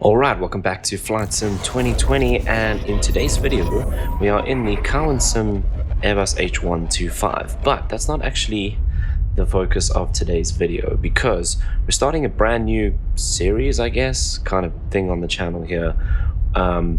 Alright, welcome back to Flight Sim 2020, and in today's video we are in the Cowan Sim Airbus H125, but that's not actually the focus of today's video because we're starting a brand new series, I guess, kind of thing on the channel here,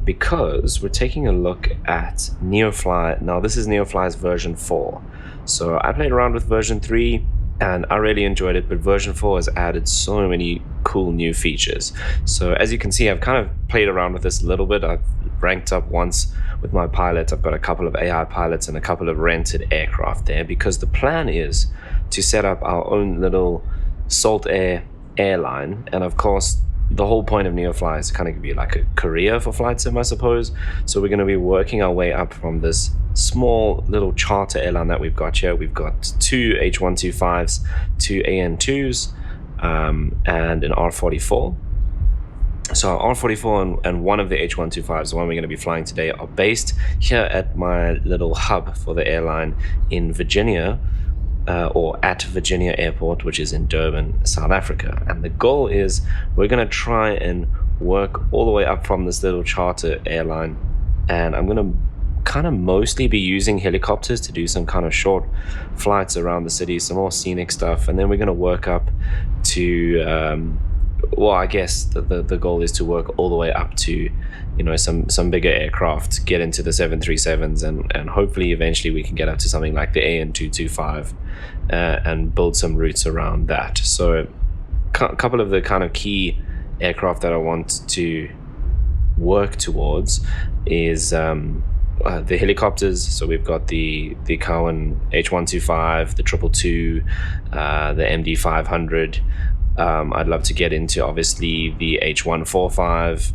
because we're taking a look at Neofly. Now this is Neofly's version 4, so I played around with version 3 and I really enjoyed it, but version 4 has added so many cool new features. So as you can see, I've kind of played around with this a little bit. I've ranked up once with my pilot. I've got a couple of AI pilots and a couple of rented aircraft there, because the plan is to set up our own little salt air airline. And of course, the whole point of Neofly is to kind of be like a career for Flight Sim, I suppose. So we're going to be working our way up from this small little charter airline that we've got here. We've got two H125s, two AN2s, and an R44. So our R44 and one of the H125s, the one we're going to be flying today, are based here at my little hub for the airline in Virginia, or at Virginia Airport, which is in Durban, South Africa. And the goal is we're going to try and work all the way up from this little charter airline, and I'm going to kind of mostly be using helicopters to do some kind of short flights around the city, some more scenic stuff, and then we're going to work up to well, I guess the goal is to work all the way up to, you know, some bigger aircraft, get into the 737s, and hopefully eventually we can get up to something like the AN225 and build some routes around that. So a couple of the kind of key aircraft that I want to work towards is the helicopters. So we've got the Cowan H125, the 222, the MD500. I'd love to get into obviously the H145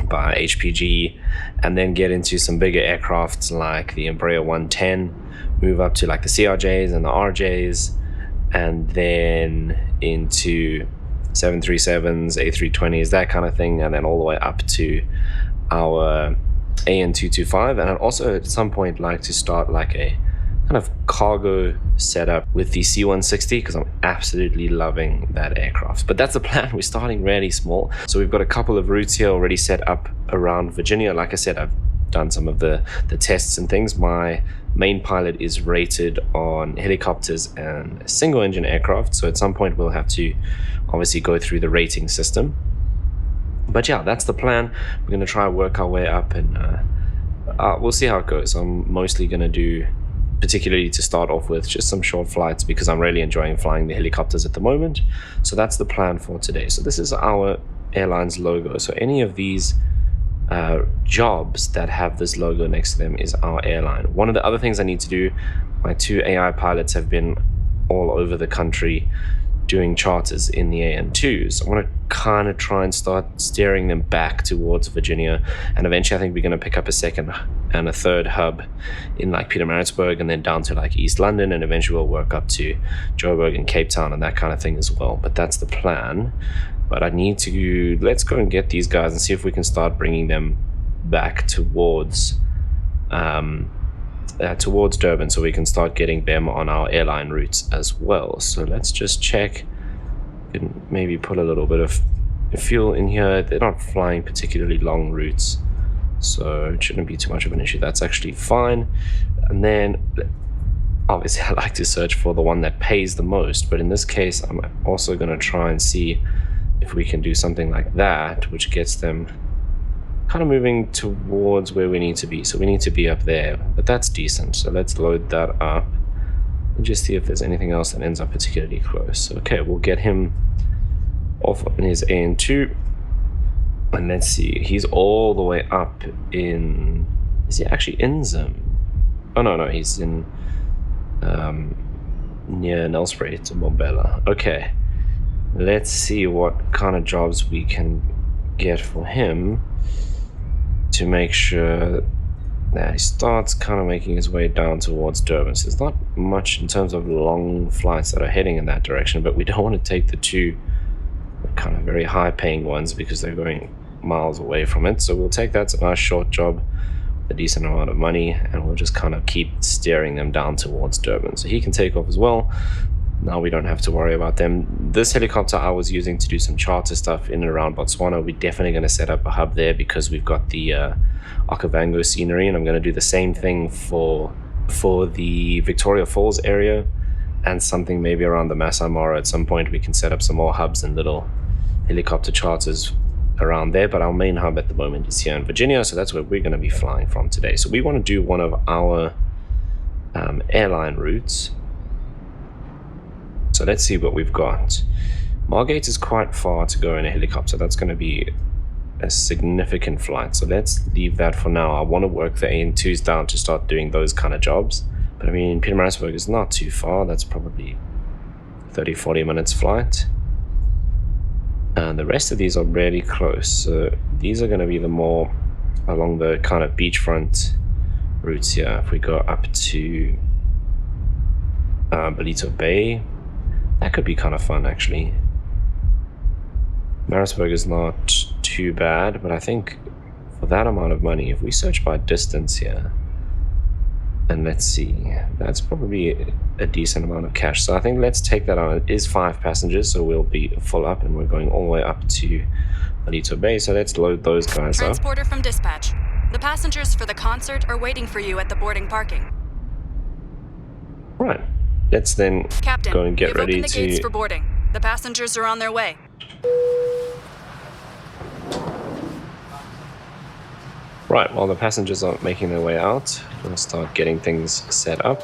by HPG, and then get into some bigger aircrafts like the Embraer 110, move up to like the CRJs and the RJs, and then into 737s, A320s, that kind of thing, and then all the way up to our AN225. And I'd also at some point like to start like a kind of cargo setup with the C160, because I'm absolutely loving that aircraft. But that's the plan. We're starting really small. So we've got a couple of routes here already set up around Virginia. Like I said, I've done some of the tests and things. My main pilot is rated on helicopters and single engine aircraft, so at some point we'll have to obviously go through the rating system. But yeah, that's the plan. We're going to try and work our way up, and we'll see how it goes. I'm mostly going to do, particularly to start off with, just some short flights, because I'm really enjoying flying the helicopters at the moment. So that's the plan for today. So this is our airline's logo. So any of these jobs that have this logo next to them is our airline. One of the other things I need to do, my two AI pilots have been all over the country doing charters in the AN2s. I want to kind of try and start steering them back towards Virginia, and eventually I think we're going to pick up a second and a third hub in like Pietermaritzburg, and then down to like East London, and eventually we'll work up to Joburg and Cape Town and that kind of thing as well. But that's the plan. But I need to, let's go and get these guys and see if we can start bringing them back towards towards Durban, so we can start getting them on our airline routes as well. So let's just check. We can maybe put a little bit of fuel in here. They're not flying particularly long routes, so it shouldn't be too much of an issue. That's actually fine. And then obviously I like to search for the one that pays the most, but in this case I'm also going to try and see if we can do something like that, which gets them kind of moving towards where we need to be. So we need to be up there, but that's decent. So let's load that up and just see if there's anything else that ends up particularly close. Okay, we'll get him off in his AN2, and let's see, he's all the way up in, is he actually in Zim? Oh no, he's in near Nelspruit to Bombela. Okay, let's see what kind of jobs we can get for him to make sure that he starts kind of making his way down towards Durban. So there's not much in terms of long flights that are heading in that direction, but we don't want to take the two kind of very high paying ones because they're going miles away from it. So we'll take that. It's a nice short job with a decent amount of money, and we'll just kind of keep steering them down towards Durban. So he can take off as well. Now we don't have to worry about them. This helicopter I was using to do some charter stuff in and around Botswana. We're definitely going to set up a hub there because we've got the Okavango scenery, and I'm going to do the same thing for the Victoria Falls area, and something maybe around the Masai Mara. At some point we can set up some more hubs and little helicopter charters around there, but our main hub at the moment is here in Virginia, so that's where we're going to be flying from today. So we want to do one of our airline routes. So let's see what we've got. Margate is quite far to go in a helicopter. That's going to be a significant flight, so let's leave that for now. I want to work the AN2s down to start doing those kind of jobs, but I mean, Pietermaritzburg is not too far. That's probably 30-40 minutes flight, and the rest of these are really close. So these are going to be the more along the kind of beachfront routes here. If we go up to Ballito Bay, that could be kind of fun actually. Maritzburg is not too bad, but I think for that amount of money, if we search by distance here, and let's see, that's probably a decent amount of cash. So I think let's take that on. It is 5 passengers, so we'll be full up, and we're going all the way up to Ballito Bay. So let's load those guys up. Transporter from dispatch. The passengers for the concert are waiting for you at the boarding parking. Right. Let's then Captain, go and get ready opened the gates for boarding. The passengers are on their way. Right, while the passengers are making their way out, we'll start getting things set up.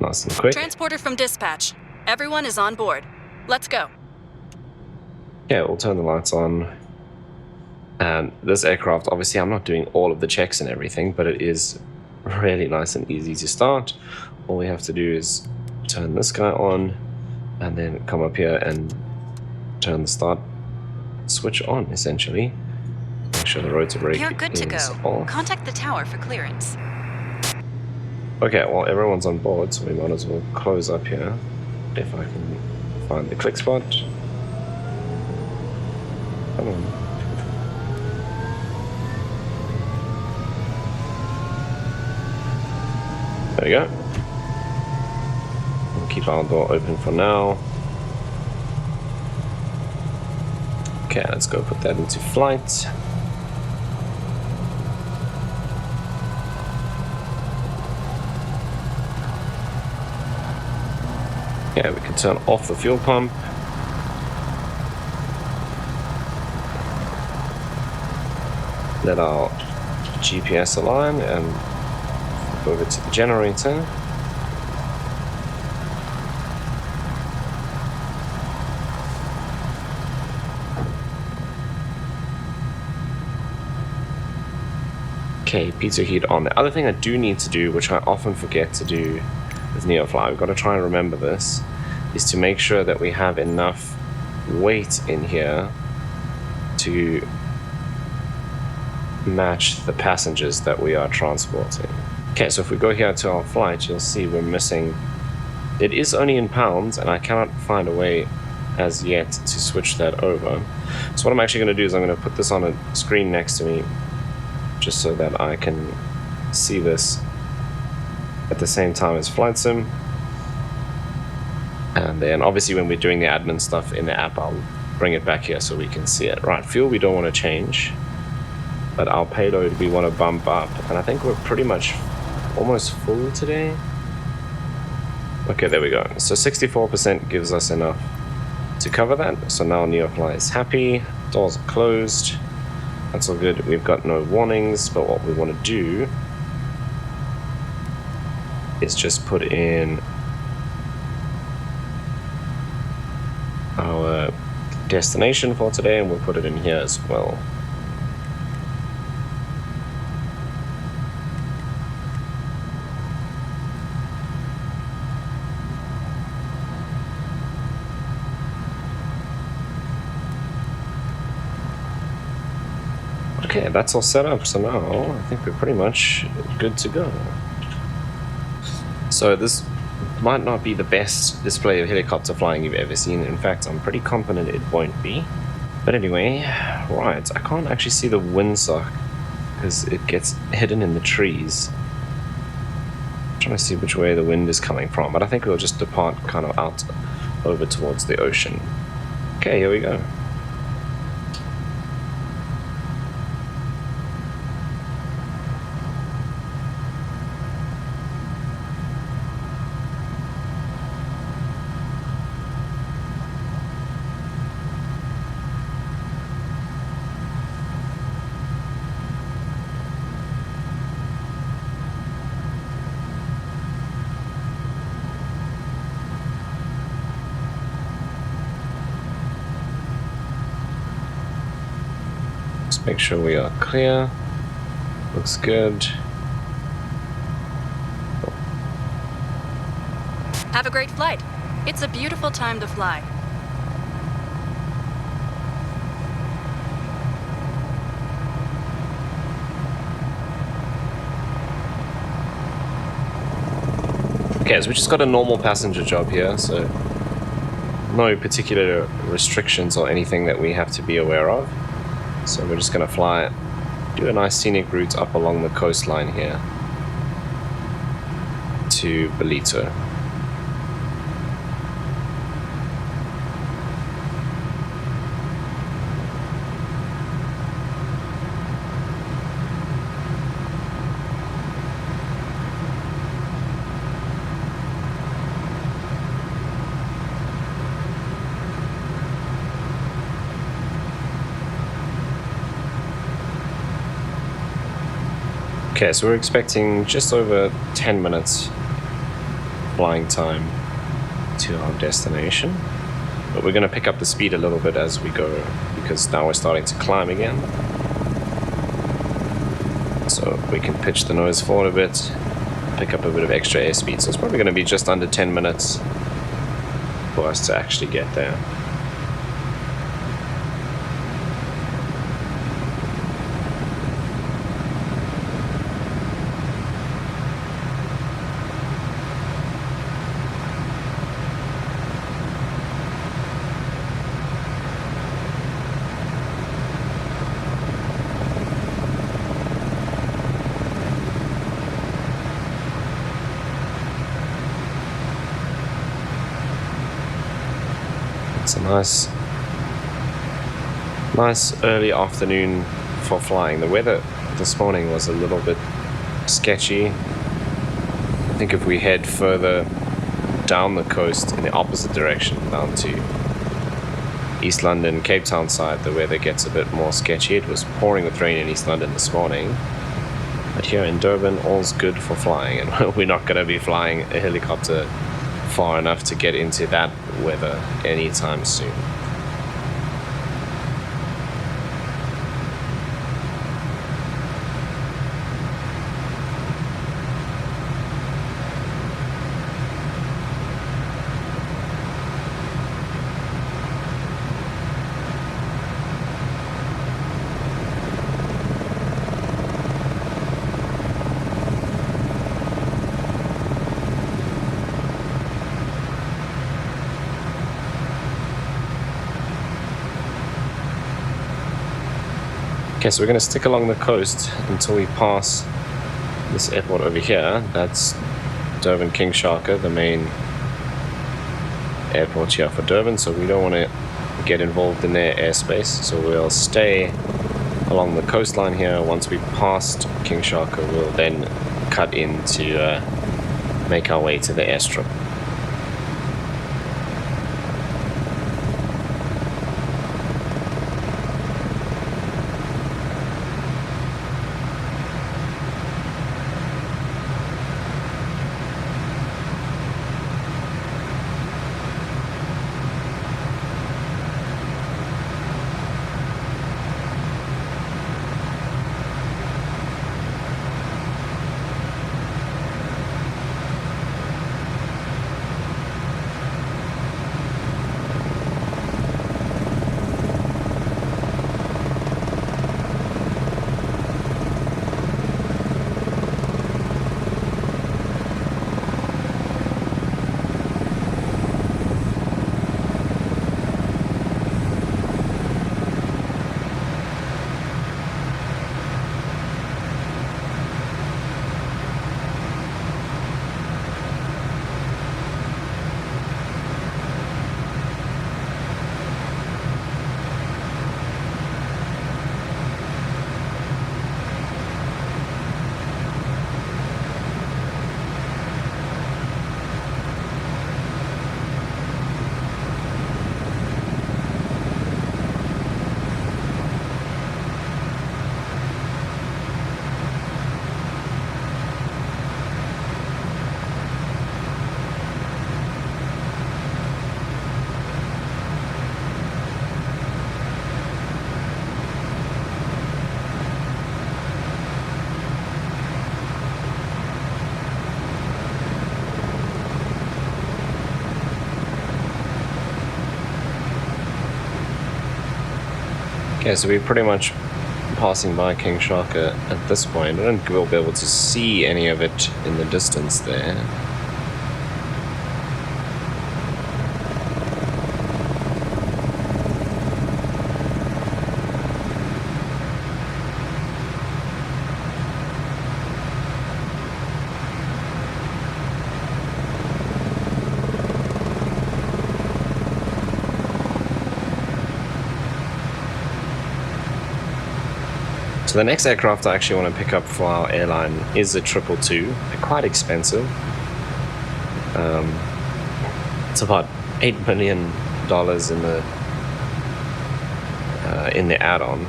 Nice and quick. Transporter from dispatch. Everyone is on board. Let's go. Yeah, we'll turn the lights on. And this aircraft, obviously I'm not doing all of the checks and everything, but it is really nice and easy to start. All we have to do is turn this guy on and then come up here and turn the start switch on, essentially. Make sure the rotor brake You're good to go. off. Contact the tower for clearance. Okay, well, everyone's on board, so we might as well close up here if I can find the click spot. Come on. There we go. We'll keep our door open for now. Okay, let's go put that into flight. Yeah, we can turn off the fuel pump. Let our GPS align and go over to the generator. Okay, pizza heat on. The other thing I do need to do, which I often forget to do with Neofly, we've got to try and remember this, is to make sure that we have enough weight in here to match the passengers that we are transporting. Okay, so if we go here to our flight, you'll see we're missing, it is only in pounds, and I cannot find a way as yet to switch that over. So what I'm actually going to do is I'm going to put this on a screen next to me, just so that I can see this at the same time as Flight Sim. And then obviously when we're doing the admin stuff in the app, I'll bring it back here so we can see it. Right, fuel we don't want to change, but our payload we want to bump up, and I think we're pretty much almost full today. Okay, there we go. So 64% gives us enough to cover that. So now Neofly is happy, doors are closed, that's all good. We've got no warnings, but what we want to do is just put in our destination for today, and we'll put it in here as well. Okay, that's all set up, so now I think we're pretty much good to go. So this might not be the best display of helicopter flying you've ever seen. In fact, I'm pretty confident it won't be. But anyway, right, I can't actually see the windsock because it gets hidden in the trees. I'm trying to see which way the wind is coming from, but I think we'll just depart kind of out over towards the ocean. Okay, here we go. Make sure we are clear. Looks good. Have a great flight. It's a beautiful time to fly. Okay, so we just got a normal passenger job here, so no particular restrictions or anything that we have to be aware of. So we're just going to fly, do a nice scenic route up along the coastline here to Ballito. Okay, so we're expecting just over 10 minutes flying time to our destination. But we're going to pick up the speed a little bit as we go, because now we're starting to climb again. So we can pitch the nose forward a bit, pick up a bit of extra airspeed. So it's probably going to be just under 10 minutes for us to actually get there. It's a nice early afternoon for flying. The weather this morning was a little bit sketchy. I think if we head further down the coast in the opposite direction, down to East London, Cape Town side, the weather gets a bit more sketchy. It was pouring with rain in East London this morning. But here in Durban, all's good for flying, and we're not going to be flying a helicopter far enough to get into that weather anytime soon. Okay, so we're going to stick along the coast until we pass this airport over here. That's Durban King Sharker, the main airport here for Durban, so we don't want to get involved in their airspace. So we'll stay along the coastline here. Once we passed King Sharker, we'll then cut in to make our way to the airstrip. Yeah, so we're pretty much passing by King Shark at this point. I don't think we'll be able to see any of it in the distance there. So the next aircraft I actually want to pick up for our airline is a 222. They're quite expensive. It's about $8 million in the add-on,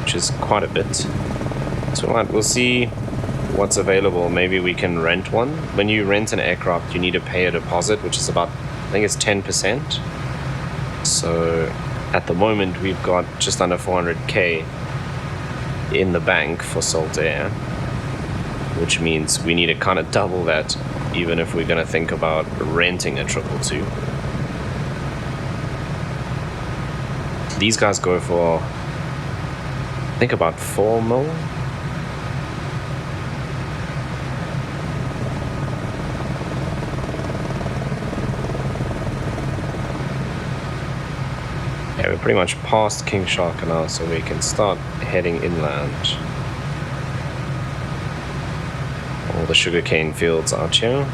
which is quite a bit. So we'll see what's available. Maybe we can rent one. When you rent an aircraft, you need to pay a deposit, which is about, I think it's 10%. So at the moment, we've got just under 400k in the bank for Salt Air, which means we need to kind of double that even if we're going to think about renting a 222. These guys go for, I think, about 4 mil. Yeah, we're pretty much past King Shark now, so we can start heading inland. All the sugarcane fields out here.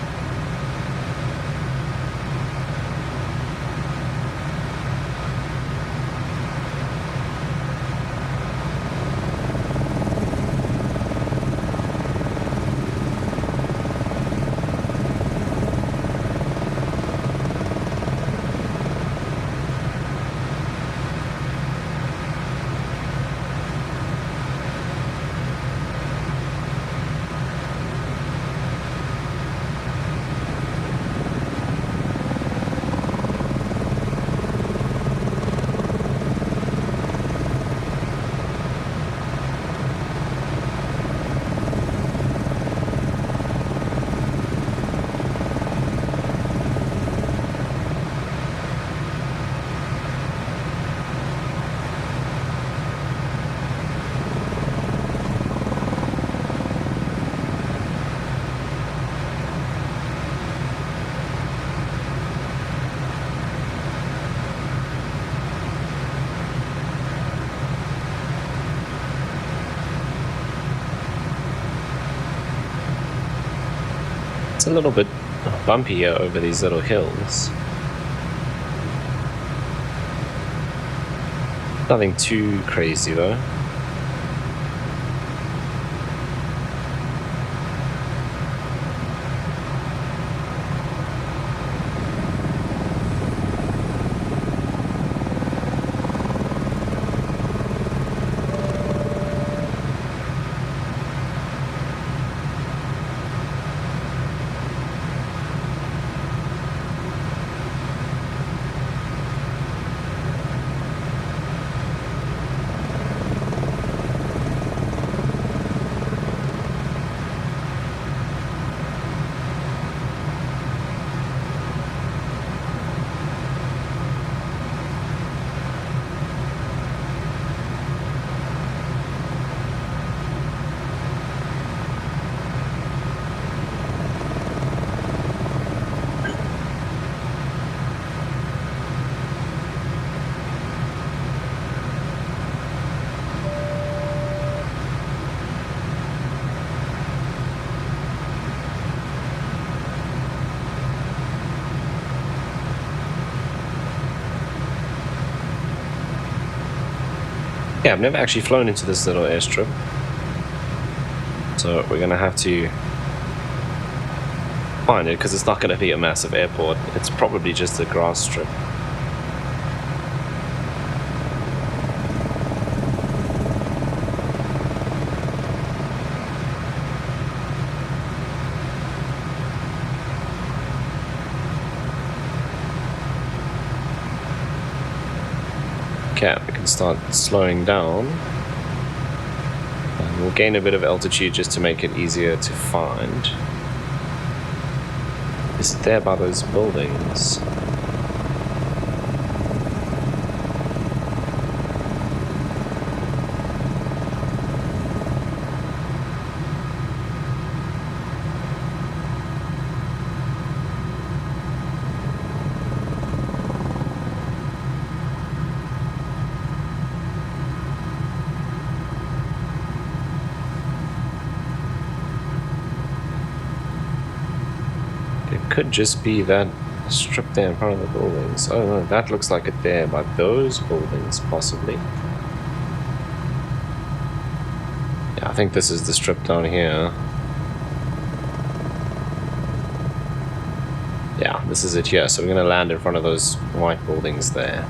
It's a little bit bumpy here over these little hills. Nothing too crazy though. Yeah, I've never actually flown into this little airstrip, so we're gonna have to find it because it's not gonna be a massive airport. It's probably just a grass strip. Okay, we can start slowing down. And we'll gain a bit of altitude just to make it easier to find. Is it there by those buildings? It could just be that strip there in front of the buildings. Oh no, that looks like it there by those buildings, possibly. Yeah, I think this is the strip down here. Yeah, this is it here. So we're going to land in front of those white buildings there.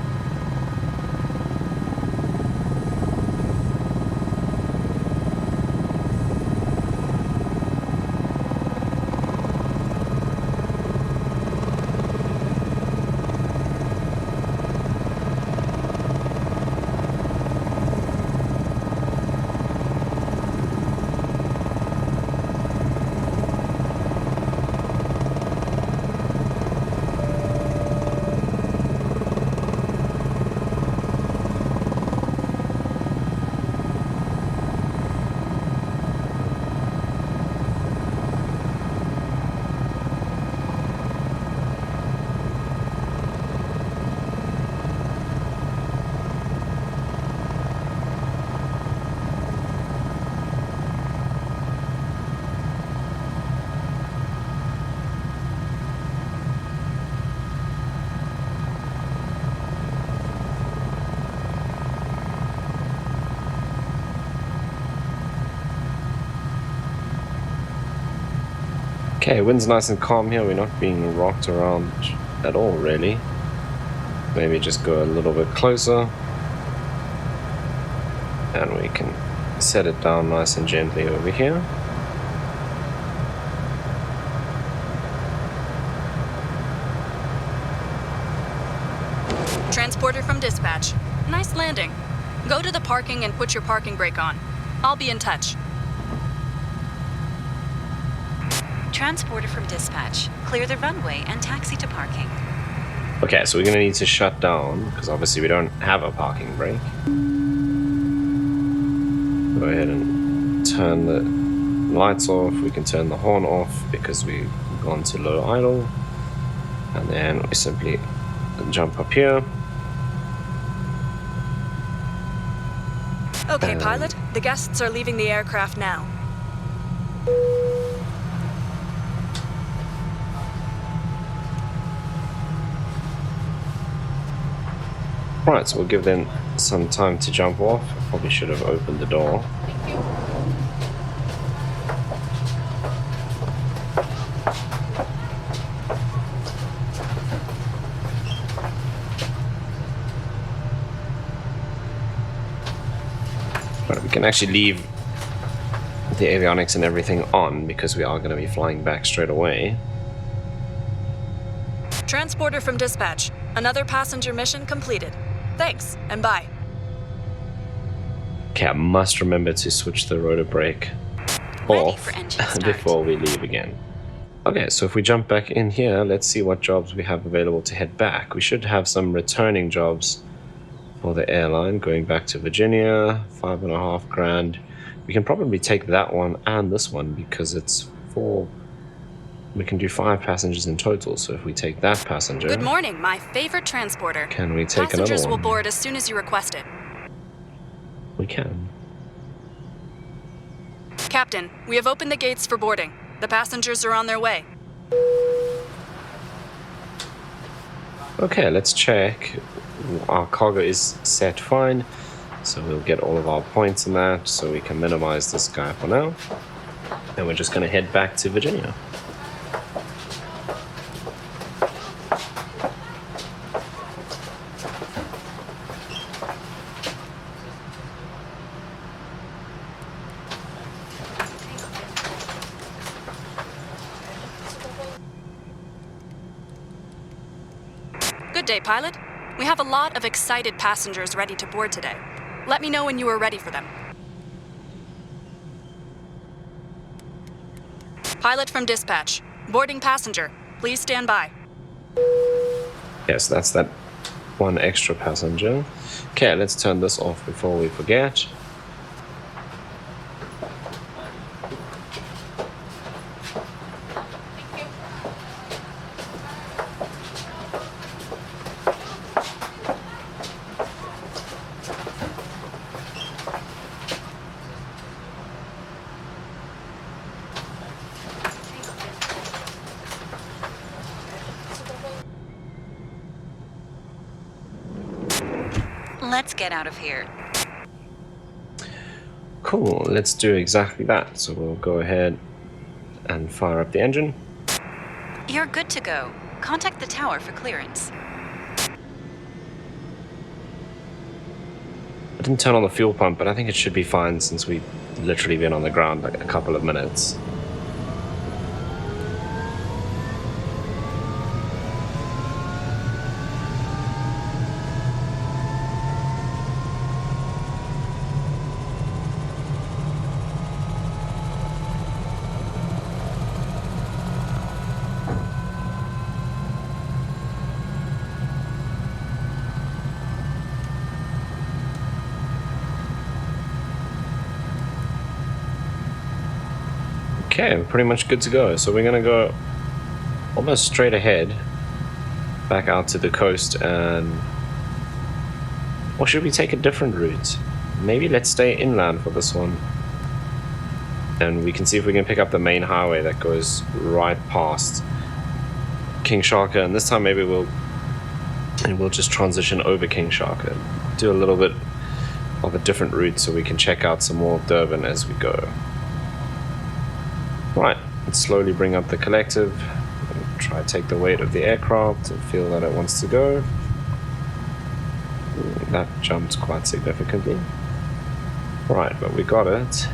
Okay, wind's nice and calm here. We're not being rocked around at all, really. Maybe just go a little bit closer. And we can set it down nice and gently over here. Transporter from dispatch. Nice landing. Go to the parking and put your parking brake on. I'll be in touch. Transporter from dispatch. Clear the runway and taxi to parking. Okay, so we're going to need to shut down, because obviously we don't have a parking brake. Go ahead and turn the lights off. We can turn the horn off because we've gone to low idle. And then we simply jump up here. Okay, pilot. The guests are leaving the aircraft now. Right, so we'll give them some time to jump off. I probably should have opened the door. But we can actually leave the avionics and everything on because we are going to be flying back straight away. Transporter from dispatch. Another passenger mission completed. Thanks, and bye. Okay, I must remember to switch the rotor brake off before we leave again. Okay, so if we jump back in here, let's see what jobs we have available to head back. We should have some returning jobs for the airline, going back to Virginia, 5.5 grand. We can probably take that one and this one because it's 4. We can do 5 passengers in total, so if we take that passenger... Good morning, my favorite transporter. Can we take another one? Passengers will board as soon as you request it. We can. Captain, we have opened the gates for boarding. The passengers are on their way. Okay, let's check. Our cargo is set fine, so we'll get all of our points in that, so we can minimize this guy for now. And we're just going to head back to Virginia. Good day, pilot. We have a lot of excited passengers ready to board today. Let me know when you are ready for them. Pilot from dispatch. Boarding passenger. Please stand by. Yes, that's that one extra passenger. Okay, let's turn this off before we forget. Let's get out of here. Cool, let's do exactly that. So we'll go ahead and fire up the engine. You're good to go. Contact the tower for clearance. I didn't turn on the fuel pump, but I think it should be fine since we've literally been on the ground like a couple of minutes. Okay, we're pretty much good to go. So we're gonna go almost straight ahead back out to the coast, and or should we take a different route? Maybe let's stay inland for this one, and we can see if we can pick up the main highway that goes right past King Sharka, and this time maybe we'll just transition over King Sharka, do a little bit of a different route so we can check out some more of Durban as we go. Right, let's slowly bring up the collective and try to take the weight of the aircraft and feel that it wants to go. That jumped quite significantly. Right, but we got it.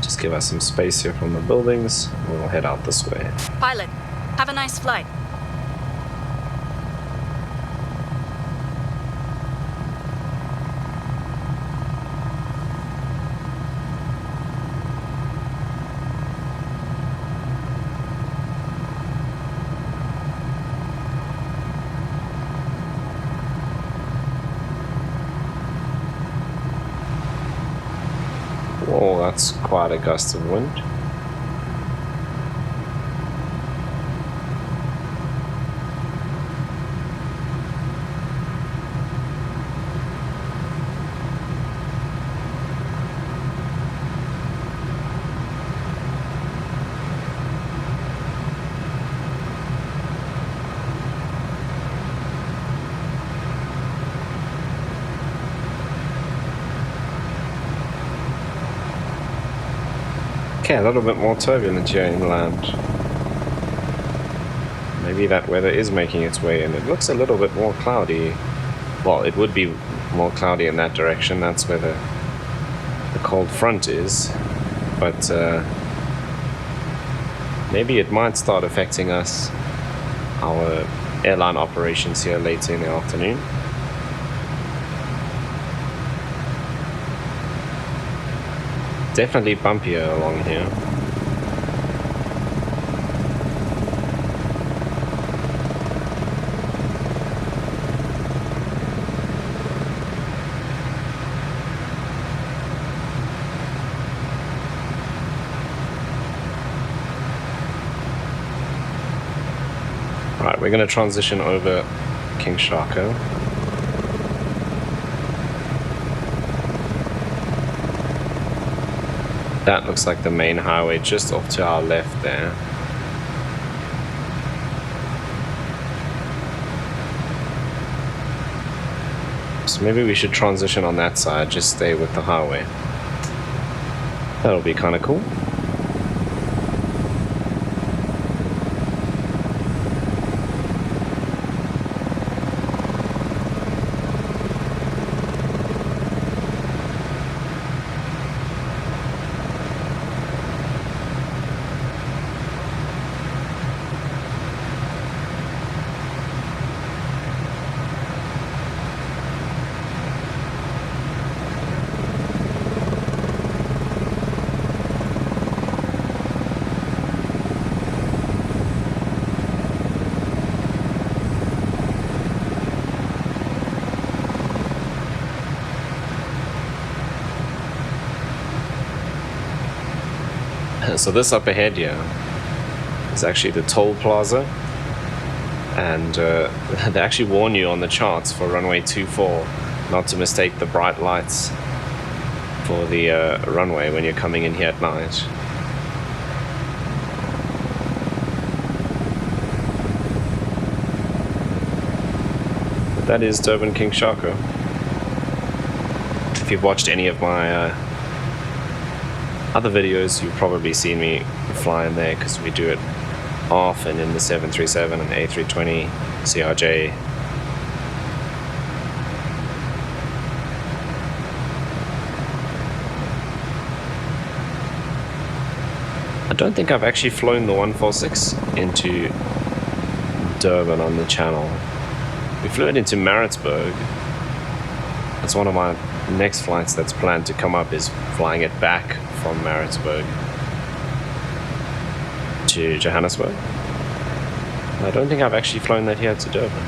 Just give us some space here from the buildings, and we'll head out this way. Pilot, have a nice flight. Oh, that's quite a gust of wind. Okay, a little bit more turbulent here inland. Maybe that weather is making its way in. It looks a little bit more cloudy. Well, it would be more cloudy in that direction. That's where the cold front is. But maybe it might start affecting us, our airline operations here later in the afternoon. Definitely bumpier along here. Right, we're going to transition over King Sharka. That looks like the main highway just off to our left there. So maybe we should transition on that side, just stay with the highway. That'll be kind of cool. So this up ahead here is actually the toll plaza, and they actually warn you on the charts for runway 24 not to mistake the bright lights for the runway when you're coming in here at night. that is Durban King Sharko. If you've watched any of my other videos, you've probably seen me fly in there because we do it often in the 737 and A320 CRJ. I don't think I've actually flown the 146 into Durban on the channel. We flew it into Pietermaritzburg. That's one of my next flights that's planned to come up, is flying it back from Pietermaritzburg to Johannesburg. I don't think I've actually flown that here to Durban.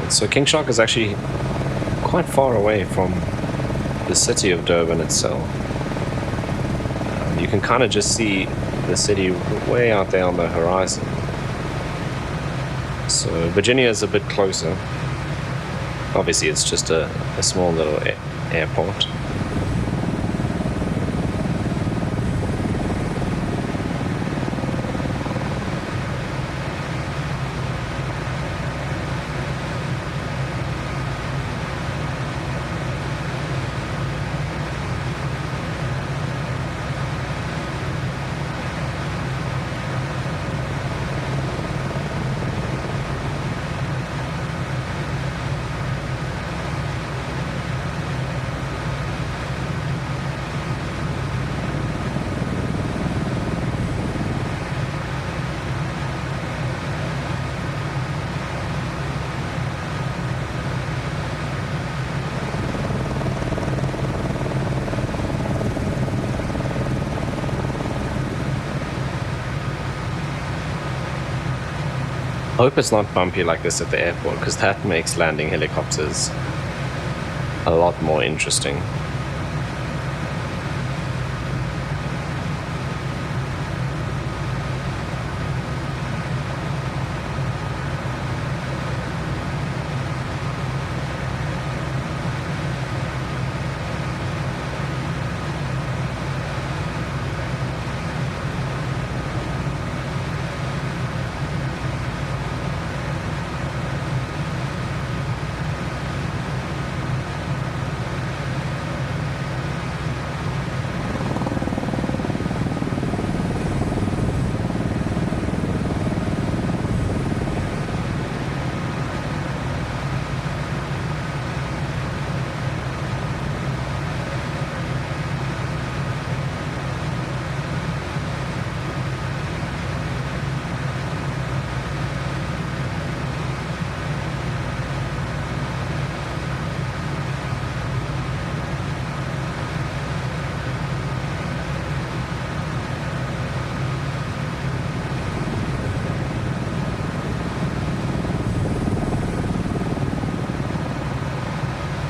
So King Shark is actually quite far away from the city of Durban itself. You can kind of just see the city way out there on the horizon. So Virginia is a bit closer. Obviously it's just a small little airport. I hope it's not bumpy like this at the airport, because that makes landing helicopters a lot more interesting.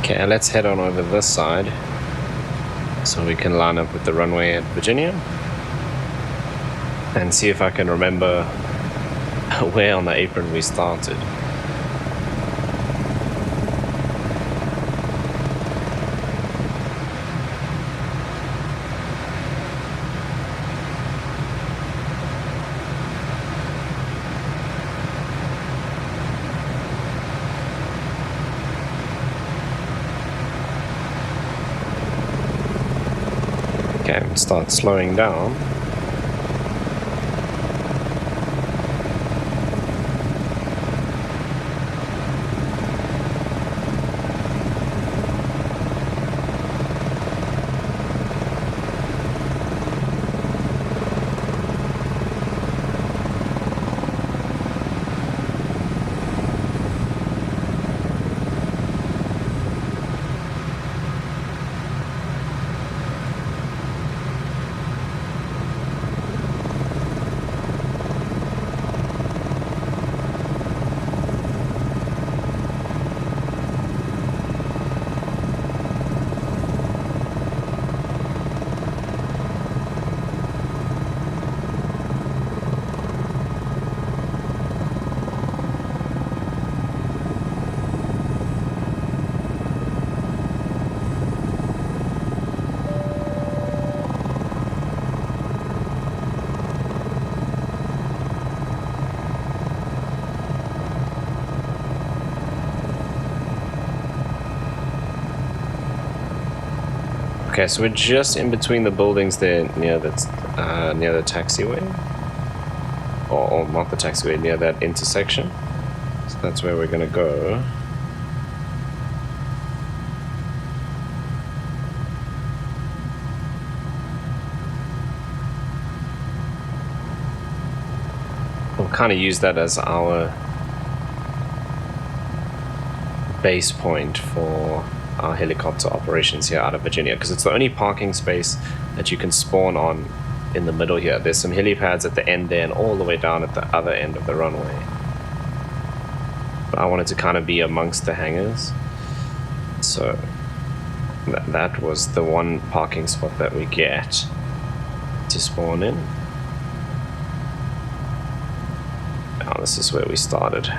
Okay, let's head on over this side so we can line up with the runway at Virginia and see if I can remember where on the apron we started. Okay, start slowing down. Okay, so we're just in between the buildings there near the taxiway. Or not the taxiway, near that intersection. So that's where we're gonna go. We'll kind of use that as our base point for our helicopter operations here out of Virginia, because it's the only parking space that you can spawn on in the middle here. There's some helipads at the end there and all the way down at the other end of the runway. But I wanted to kind of be amongst the hangars. So that was the one parking spot that we get to spawn in. Oh, this is where we started.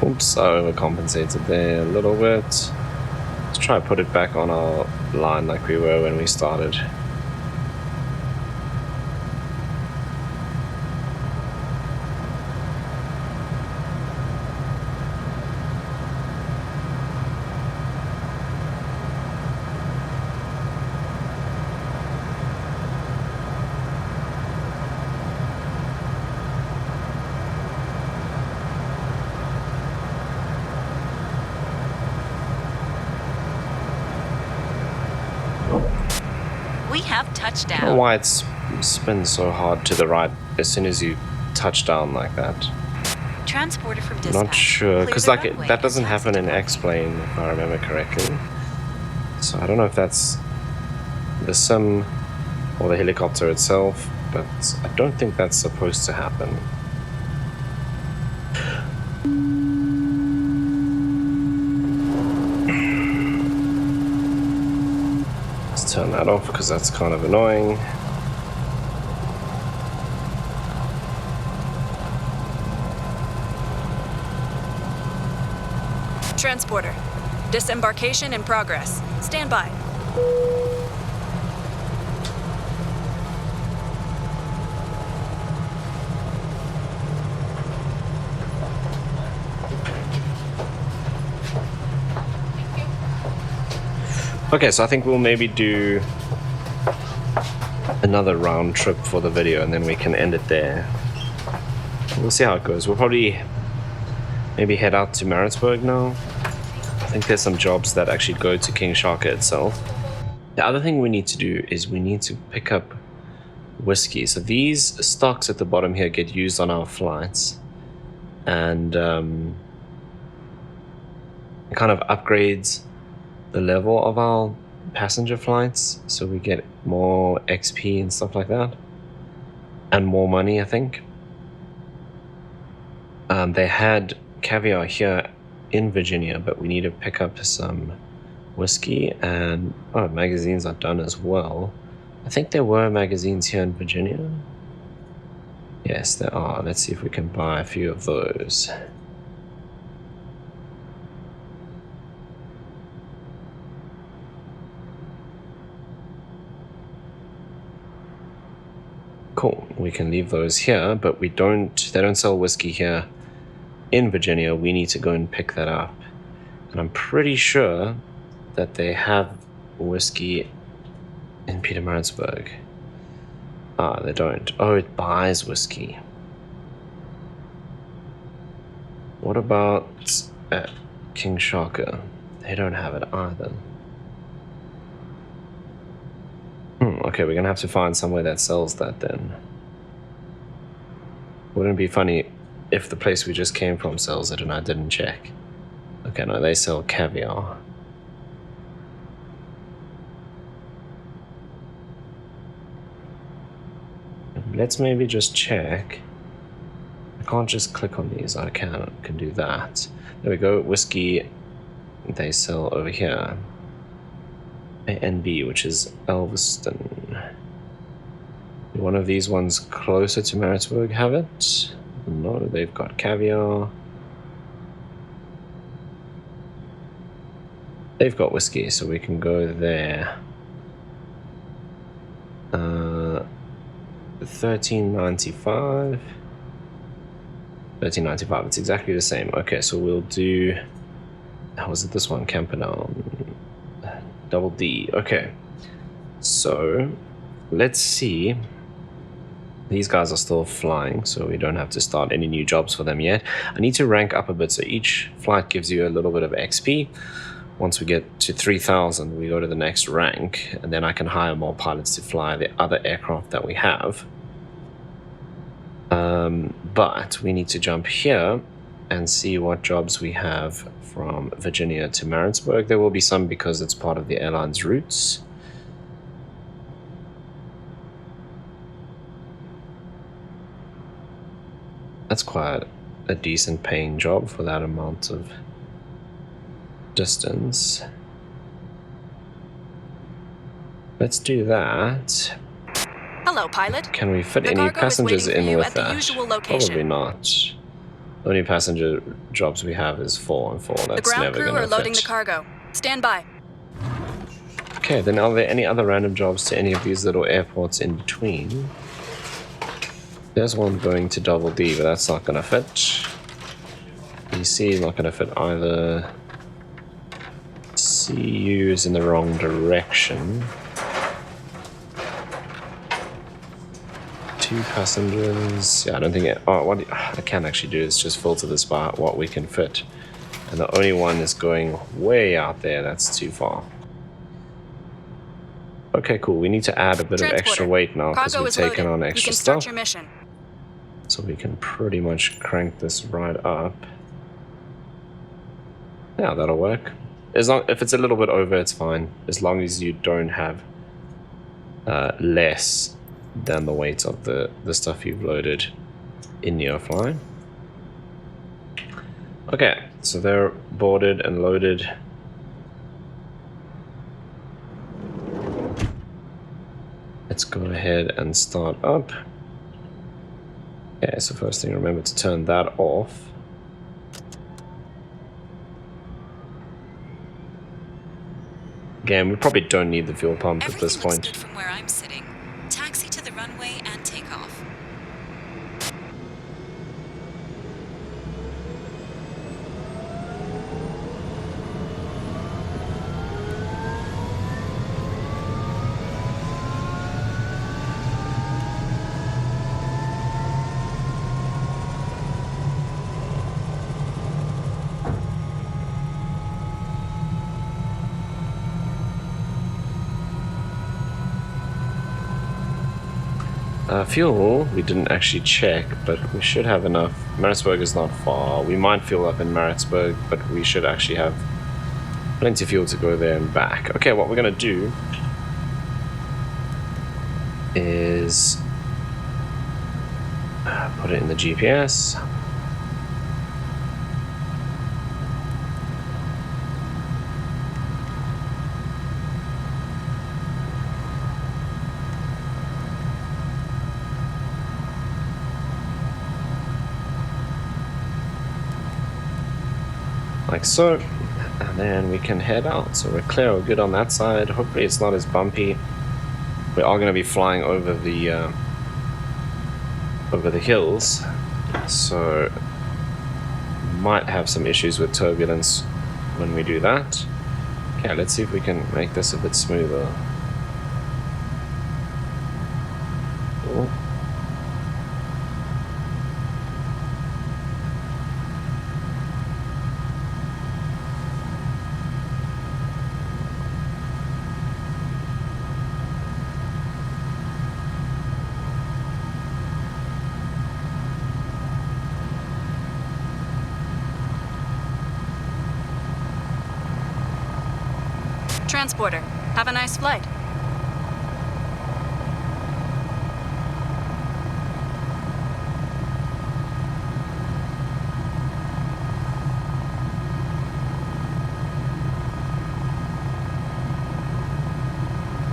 Oops, I overcompensated there a little bit. Let's try and put it back on our line like we were when we started. We have I don't know touchdown. why it spins so hard to the right as soon as you touch down like that. Transporter from dispatch. Not sure, Clear because the like runway that and doesn't taxi happen in to parking. X-Plane if I remember correctly. So I don't know if that's the sim or the helicopter itself, but I don't think that's supposed to happen. Let's turn that off because that's kind of annoying. Transporter. Disembarkation in progress. Stand by. Okay, so I think we'll maybe do another round trip for the video and then we can end it there. We'll see how it goes. We'll probably maybe head out to Maritzburg now. I think there's some jobs that actually go to King Sharka itself. The other thing we need to do is we need to pick up whiskey. So these stocks at the bottom here get used on our flights, and it kind of upgrades the level of our passenger flights, so we get more XP and stuff like that, and more money, I think. They had caviar here in Virginia, but we need to pick up some whiskey, and magazines are done as well. I think there were magazines here in Virginia. Yes, there are. Let's see if we can buy a few of those. Cool, we can leave those here, but they don't sell whiskey here in Virginia. We need to go and pick that up. And I'm pretty sure that they have whiskey in Pietermaritzburg. Ah, they don't. Oh, it buys whiskey. What about at King Sharka? They don't have it either. Okay, we're gonna have to find somewhere that sells that then. Wouldn't it be funny if the place we just came from sells it and I didn't check? Okay, no, they sell caviar. Let's maybe just check I can't just click on these. I can do that. There we go. Whiskey they sell over here. ANB, which is Elveston. One of these ones closer to Maritzburg have it? No, they've got caviar. They've got whiskey, so we can go there. 13.95. 13.95. It's exactly the same. Okay, so we'll do. How was it? This one, Camperdown. Double D. Okay. So let's see. These guys are still flying, so we don't have to start any new jobs for them yet. I need to rank up a bit, so each flight gives you a little bit of XP. Once we get to 3,000, we go to the next rank, and then I can hire more pilots to fly the other aircraft that we have. But we need to jump here and see what jobs we have from Virginia to Maritzburg. There will be some because it's part of the airline's routes. That's quite a decent paying job for that amount of distance. Let's do that. Hello, pilot. Can we fit The any cargo is passengers waiting for in you with at the that? usual location. Probably not. The only passenger jobs we have is 4 and 4. That's The ground never crew gonna are loading fit. the cargo. Stand by. Okay, then are there any other random jobs to any of these little airports in between? There's one going to Double D, but that's not gonna fit. EC is not gonna fit either. CU is in the wrong direction. 2 passengers. Yeah, I don't think it. Oh, what I can actually do is just filter this by what we can fit. And the only one is going way out there. That's too far. Okay, cool. We need to add a bit of extra weight now because Cargo we've is taken loaded. on extra You can start stuff. your mission. So we can pretty much crank this right up. Yeah, that'll work. As long if it's a little bit over, it's fine. As long as you don't have less than the weight of the stuff you've loaded in Neofly. Okay, so they're boarded and loaded. Let's go ahead and start up. Okay, so first thing, remember to turn that off. Again, we probably don't need the fuel pump at this point. Everything looks good from where I'm sitting. Taxi to the runway and takeoff. Fuel, we didn't actually check, but we should have enough. Maritzburg is not far. We might fuel up in Maritzburg, but we should actually have plenty of fuel to go there and back. Okay, what we're going to do is put it in the GPS. Like so, and then we can head out. So we're clear, we're good on that side. Hopefully it's not as bumpy. We are going to be flying over the hills, so might have some issues with turbulence when we do that. Okay, let's see if we can make this a bit smoother. Cool. Transporter, have a nice flight.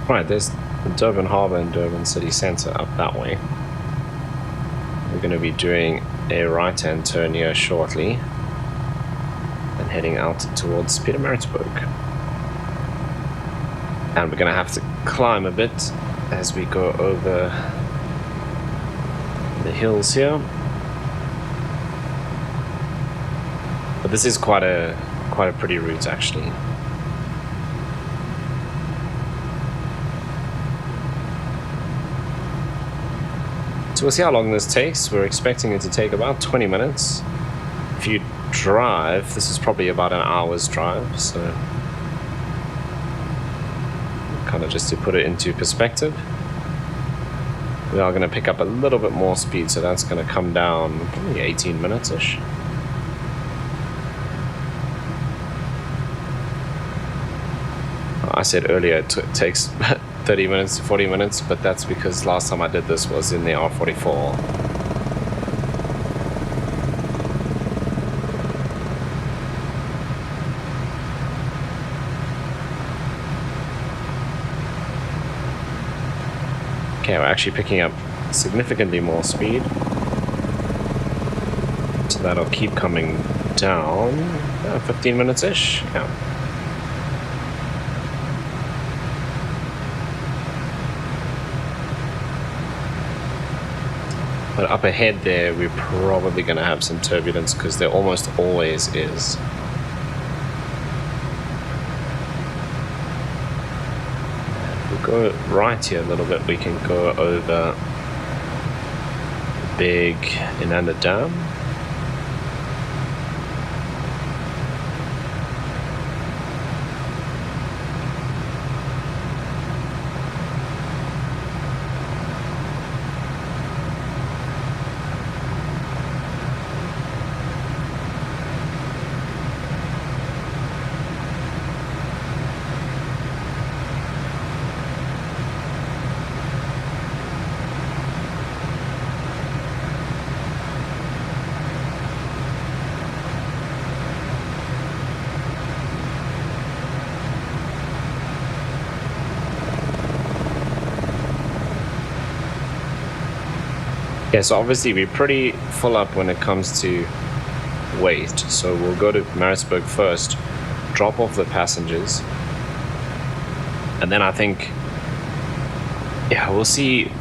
Right, there's Durban Harbour and Durban City Centre up that way. We're going to be doing a right-hand turn here shortly and heading out towards Pietermaritzburg. And we're going to have to climb a bit as we go over the hills here. But this is quite a pretty route actually. So we'll see how long this takes. We're expecting it to take about 20 minutes. If you drive, this is probably about an hour's drive, so kind of just to put it into perspective. We are going to pick up a little bit more speed, so that's going to come down probably 18 minutes-ish. I said earlier it takes 30 minutes to 40 minutes, but that's because last time I did this was in the R44. Okay, we're actually picking up significantly more speed. So that'll keep coming down 15 minutes-ish. Yeah. But up ahead there, we're probably going to have some turbulence because there almost always is. If we go right here a little bit, we can go over the big Inanda Dam. Yeah, so obviously we're pretty full up when it comes to weight. So we'll go to Maritzburg first, drop off the passengers, and then I think, yeah, we'll see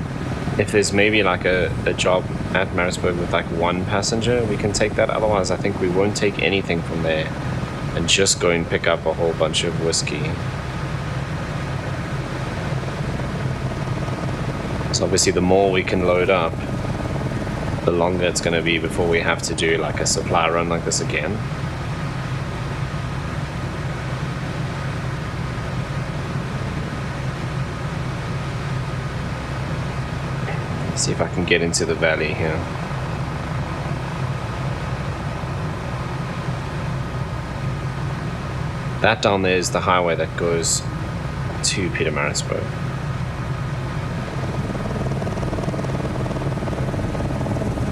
if there's maybe like a job at Maritzburg with like one passenger. We can take that. Otherwise, I think we won't take anything from there and just go and pick up a whole bunch of whiskey. So obviously the more we can load up, the longer it's going to be before we have to do like a supply run like this again. Let's see if I can get into the valley here. That down there is the highway that goes to Pietermaritzburg.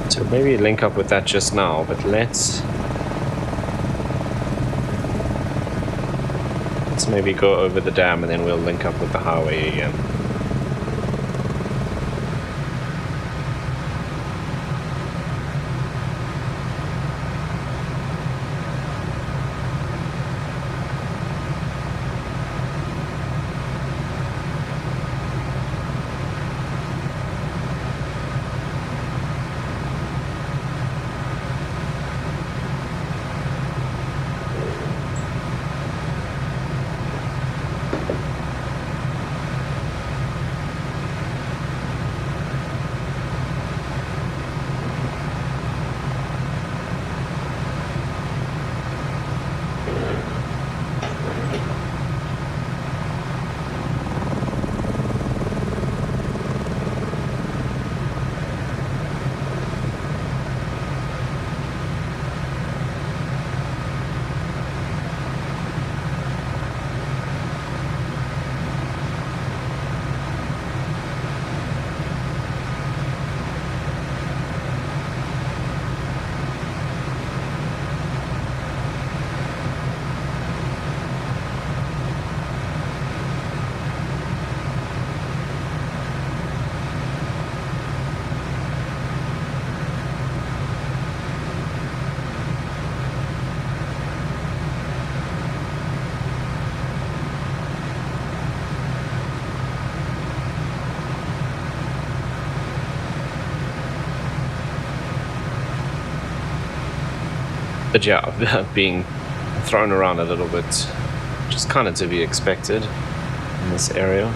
So maybe link up with that just now, but let's maybe go over the dam and then we'll link up with the highway again. But yeah, being thrown around a little bit, just kind of to be expected in this area.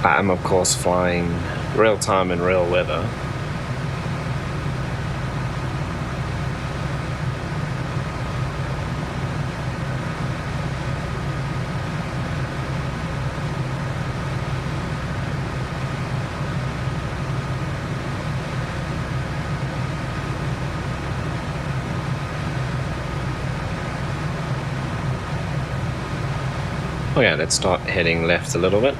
I am of course flying real time in real weather. Oh yeah, let's start heading left a little bit.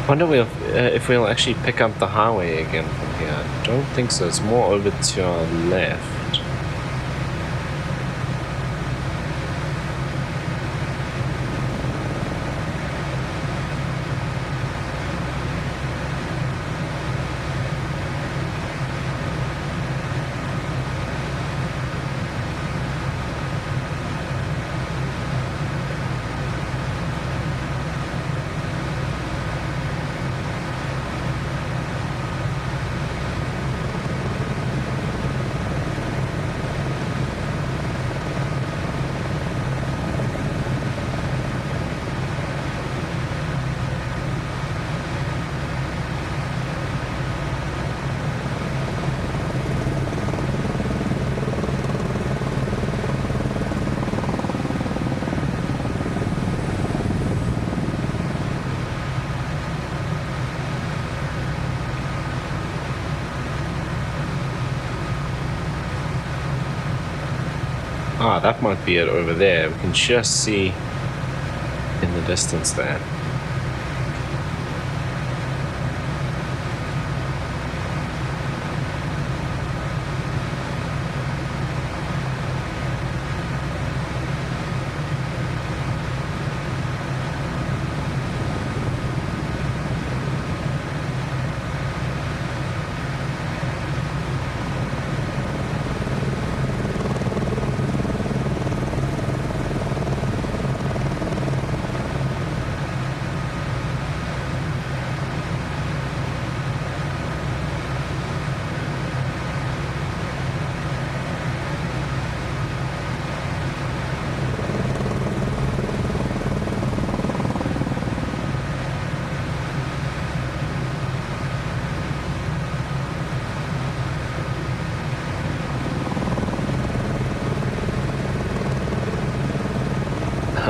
Wonder if we'll actually pick up the highway again from here. I don't think so. It's more over to our left. Ah, that might be it over there. We can just see in the distance there.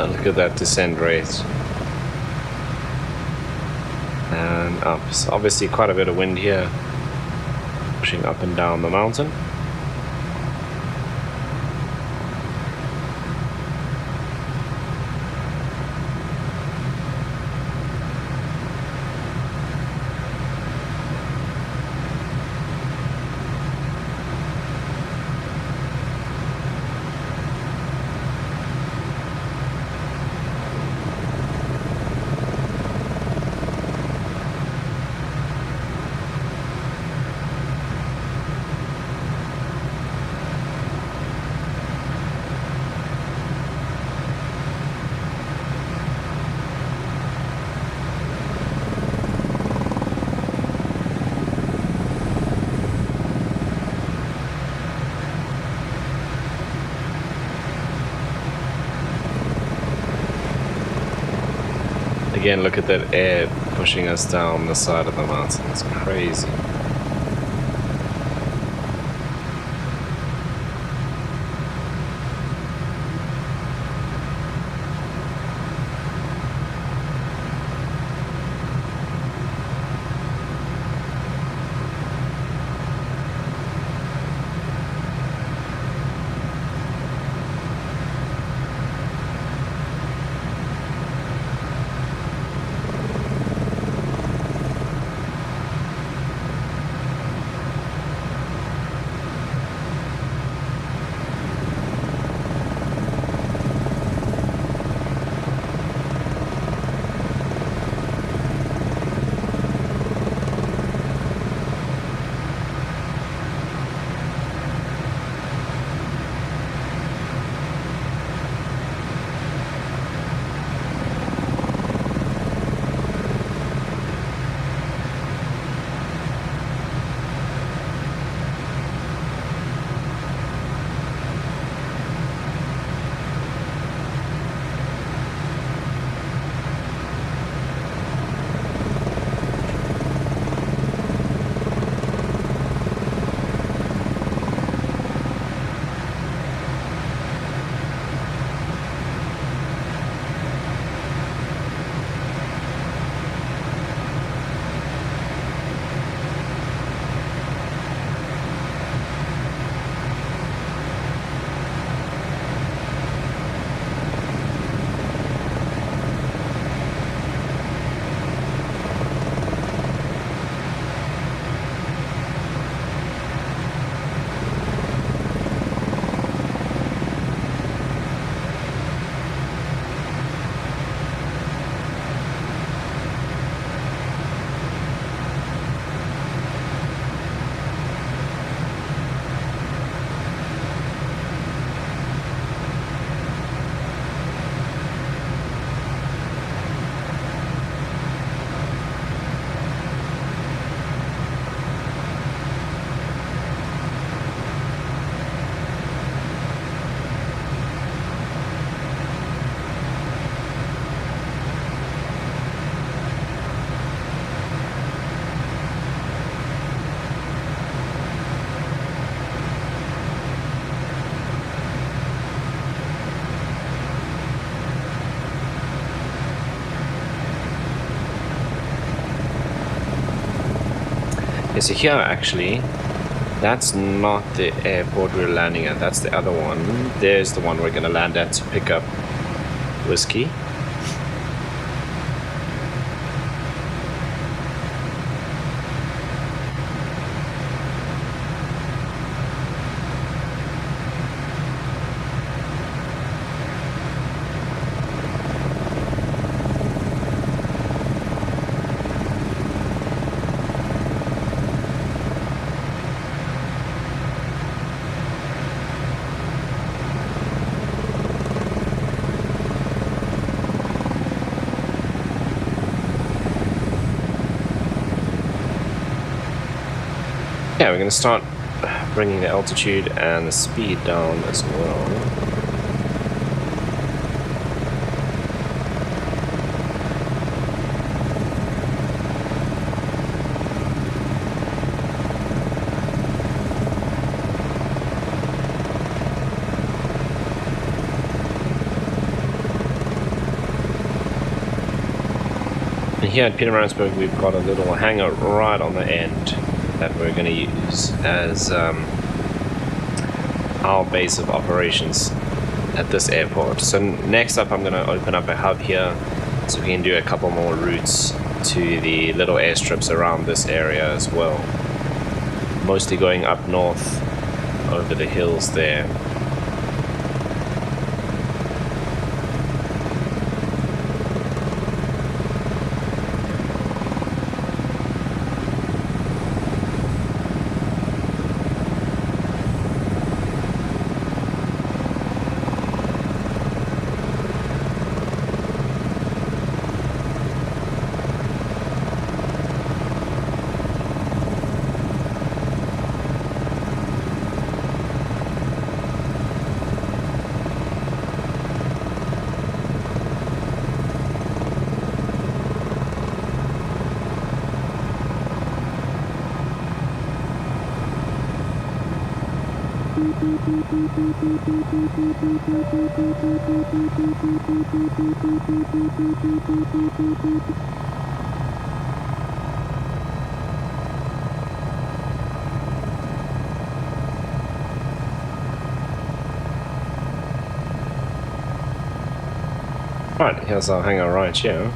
Look at that descent rate. And up. So obviously quite a bit of wind here, pushing up and down the mountain. Again, look at that air pushing us down the side of the mountain. It's crazy. Okay, so here actually, that's not the airport we're landing at, that's the other one. There's the one we're gonna land at to pick up whiskey. Yeah, we're going to start bringing the altitude and the speed down as well. here at Pietermaritzburg, we've got a little hangar right on the end that we're going to use as our base of operations at this airport. So next up, I'm going to open up a hub here so we can do a couple more routes to the little airstrips around this area as well. Mostly going up north over the hills there. Right, here's our hangar right here.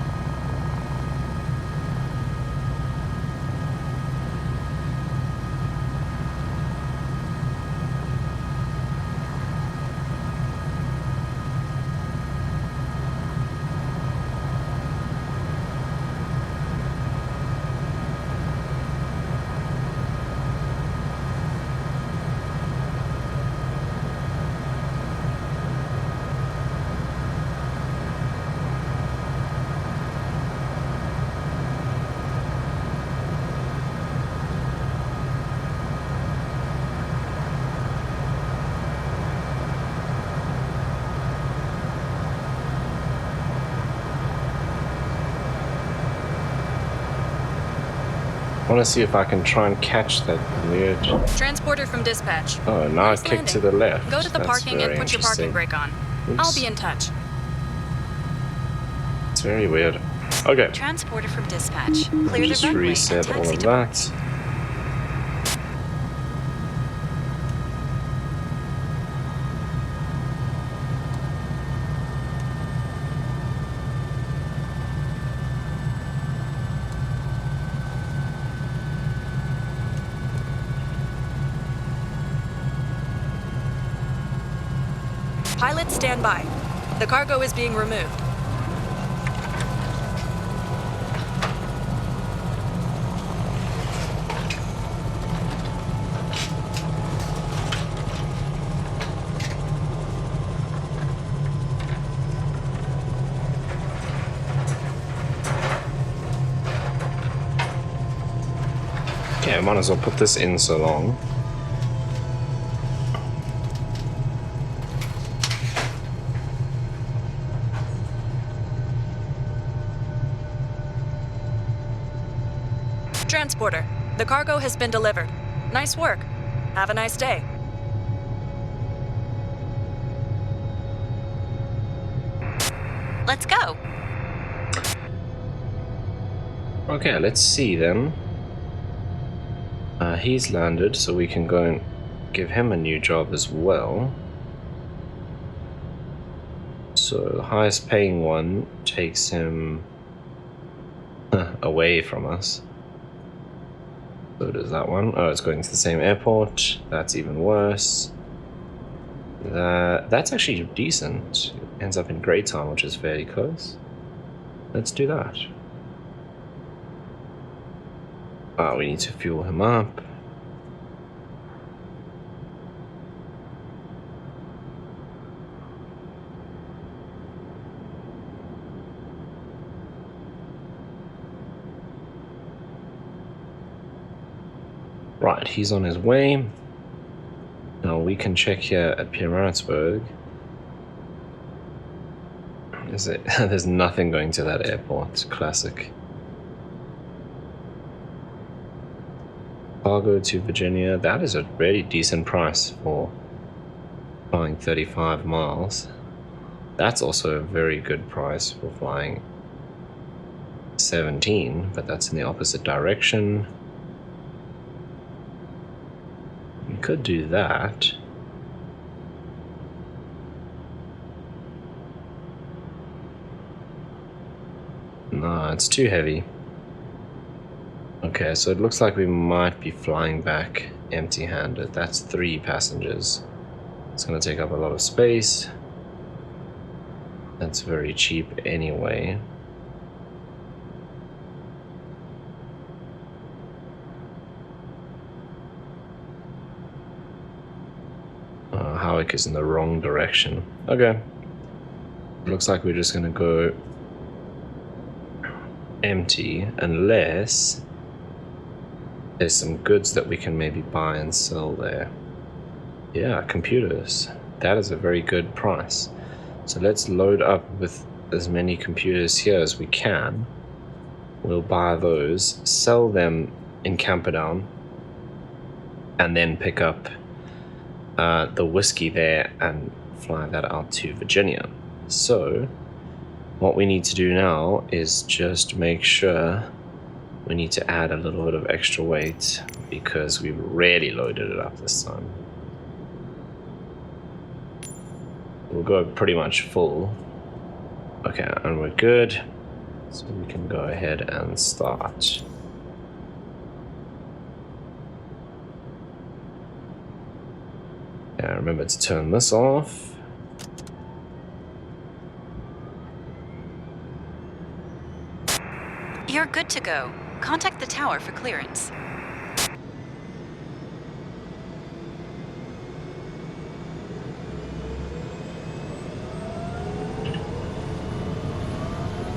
I want to see if I can try and catch that weird... Transporter from dispatch. Oh, now Nice I clicked to landing. the left. Go to the That's parking and very put your parking interesting. brake on. Oops. I'll be in touch. It's very weird. Okay, Transporter from dispatch. Clear the just runway and reset all taxi of to that. Pilots, stand by. The cargo is being removed. Okay, I might as well put this in so long. Transporter, the cargo has been delivered. Nice work. Have a nice day. Let's go. Okay, let's see then. He's landed, so we can go and give him a new job as well. So the highest paying one takes him away from us. So does that one. Oh, it's going to the same airport. That's even worse. That's actually decent. It ends up in Greytown, which is fairly close. Let's do that. We need to fuel him up. Right, he's on his way. Now we can check here at Pietermaritzburg. Is it? There's nothing going to that airport. Classic. Cargo to Virginia. That is a really decent price for flying 35 miles. That's also a very good price for flying 17, but that's in the opposite direction. We could do that. No, it's too heavy. Okay, so it looks like we might be flying back empty-handed. That's 3 passengers. It's going to take up a lot of space. That's very cheap anyway. Howick is in the wrong direction. Okay. Looks like we're just going to go empty unless there's some goods that we can maybe buy and sell there. Yeah, computers. That is a very good price. So let's load up with as many computers here as we can. We'll buy those, sell them in Camperdown, and then pick up the whiskey there and fly that out to Virginia. So what we need to do now is just make sure we need to add a little bit of extra weight because we really loaded it up this time. We'll go pretty much full. Okay, and we're good. So we can go ahead and start. Yeah, remember to turn this off. You're good to go. Contact the tower for clearance.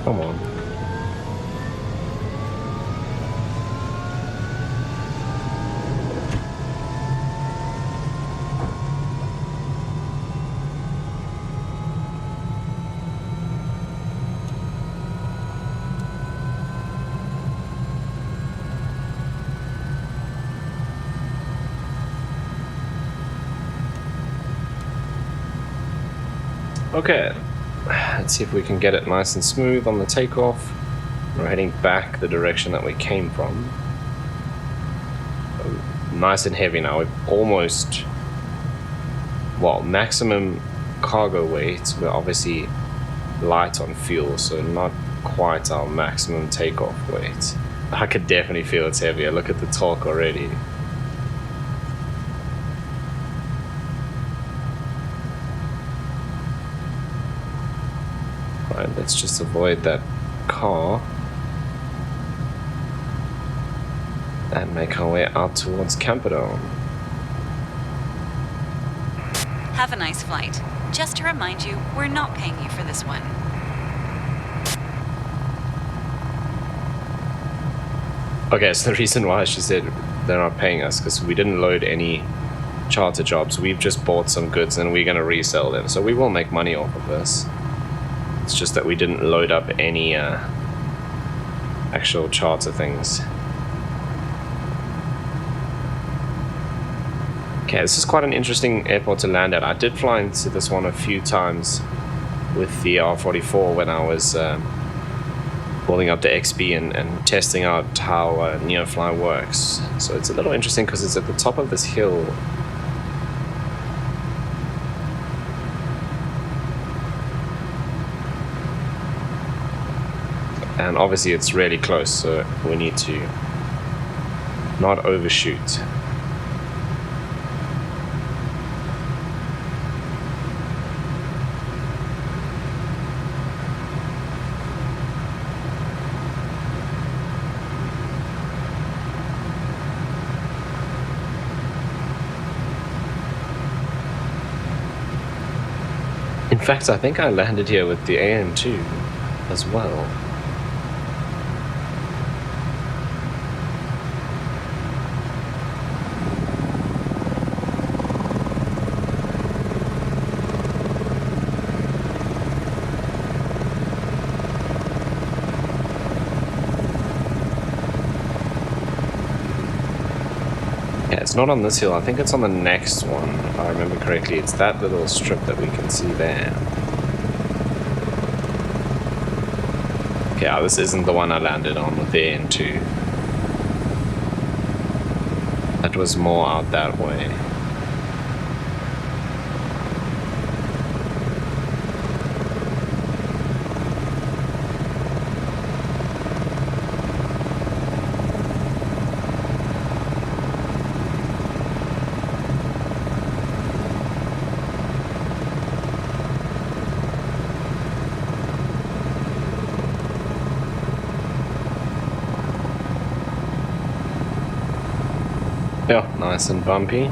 Come on. Okay, let's see if we can get it nice and smooth on the takeoff. We're heading back the direction that we came from. Nice and heavy now. We've almost, well, maximum cargo weight. We're obviously light on fuel, so not quite our maximum takeoff weight. I could definitely feel it's heavier. Look at the torque already. Right, let's just avoid that car and make our way out towards Camperdown. Have a nice flight. Just to remind you, we're not paying you for this one. Okay, so the reason why she said they're not paying us because we didn't load any charter jobs. We've just bought some goods and we're going to resell them. So we will make money off of this. It's just that we didn't load up any actual charter things. Okay, this is quite an interesting airport to land at. I did fly into this one a few times with the R44 when I was building up the XB and testing out how Neofly works. So it's a little interesting because it's at the top of this hill. And obviously it's really close, so we need to not overshoot. In fact, I think I landed here with the AM2 as well. It's not on this hill, I think it's on the next one, if I remember correctly. It's that little strip that we can see there. Okay, this isn't the one I landed on with the N2. That was more out that way. Yeah, nice and bumpy.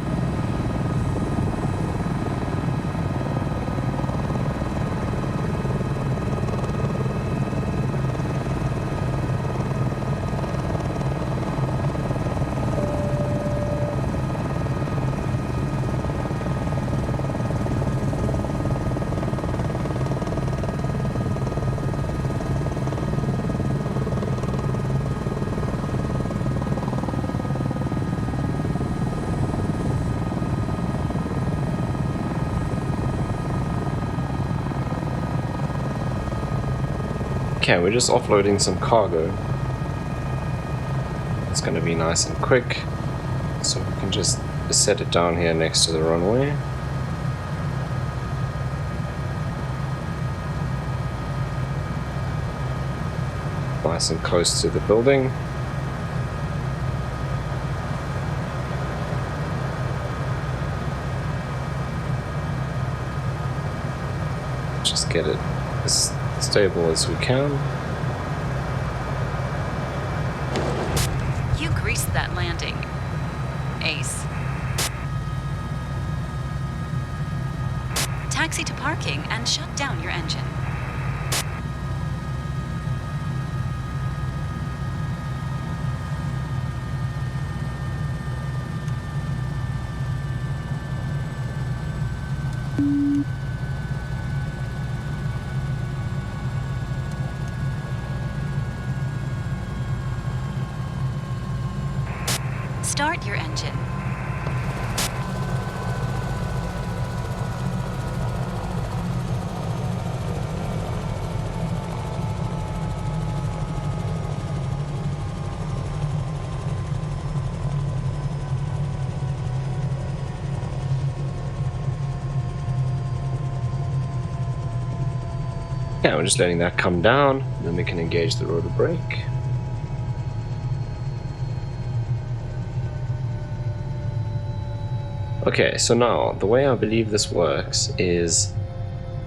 Okay, we're just offloading some cargo. It's going to be nice and quick, so we can just set it down here next to the runway. Nice and close to the building. Just get it as stable as we can. You greased that landing. Ace. Taxi to parking and shut down your engine. Start your engine. Yeah, we're just letting that come down, then we can engage the rotor brake. Okay, so now, the way I believe this works is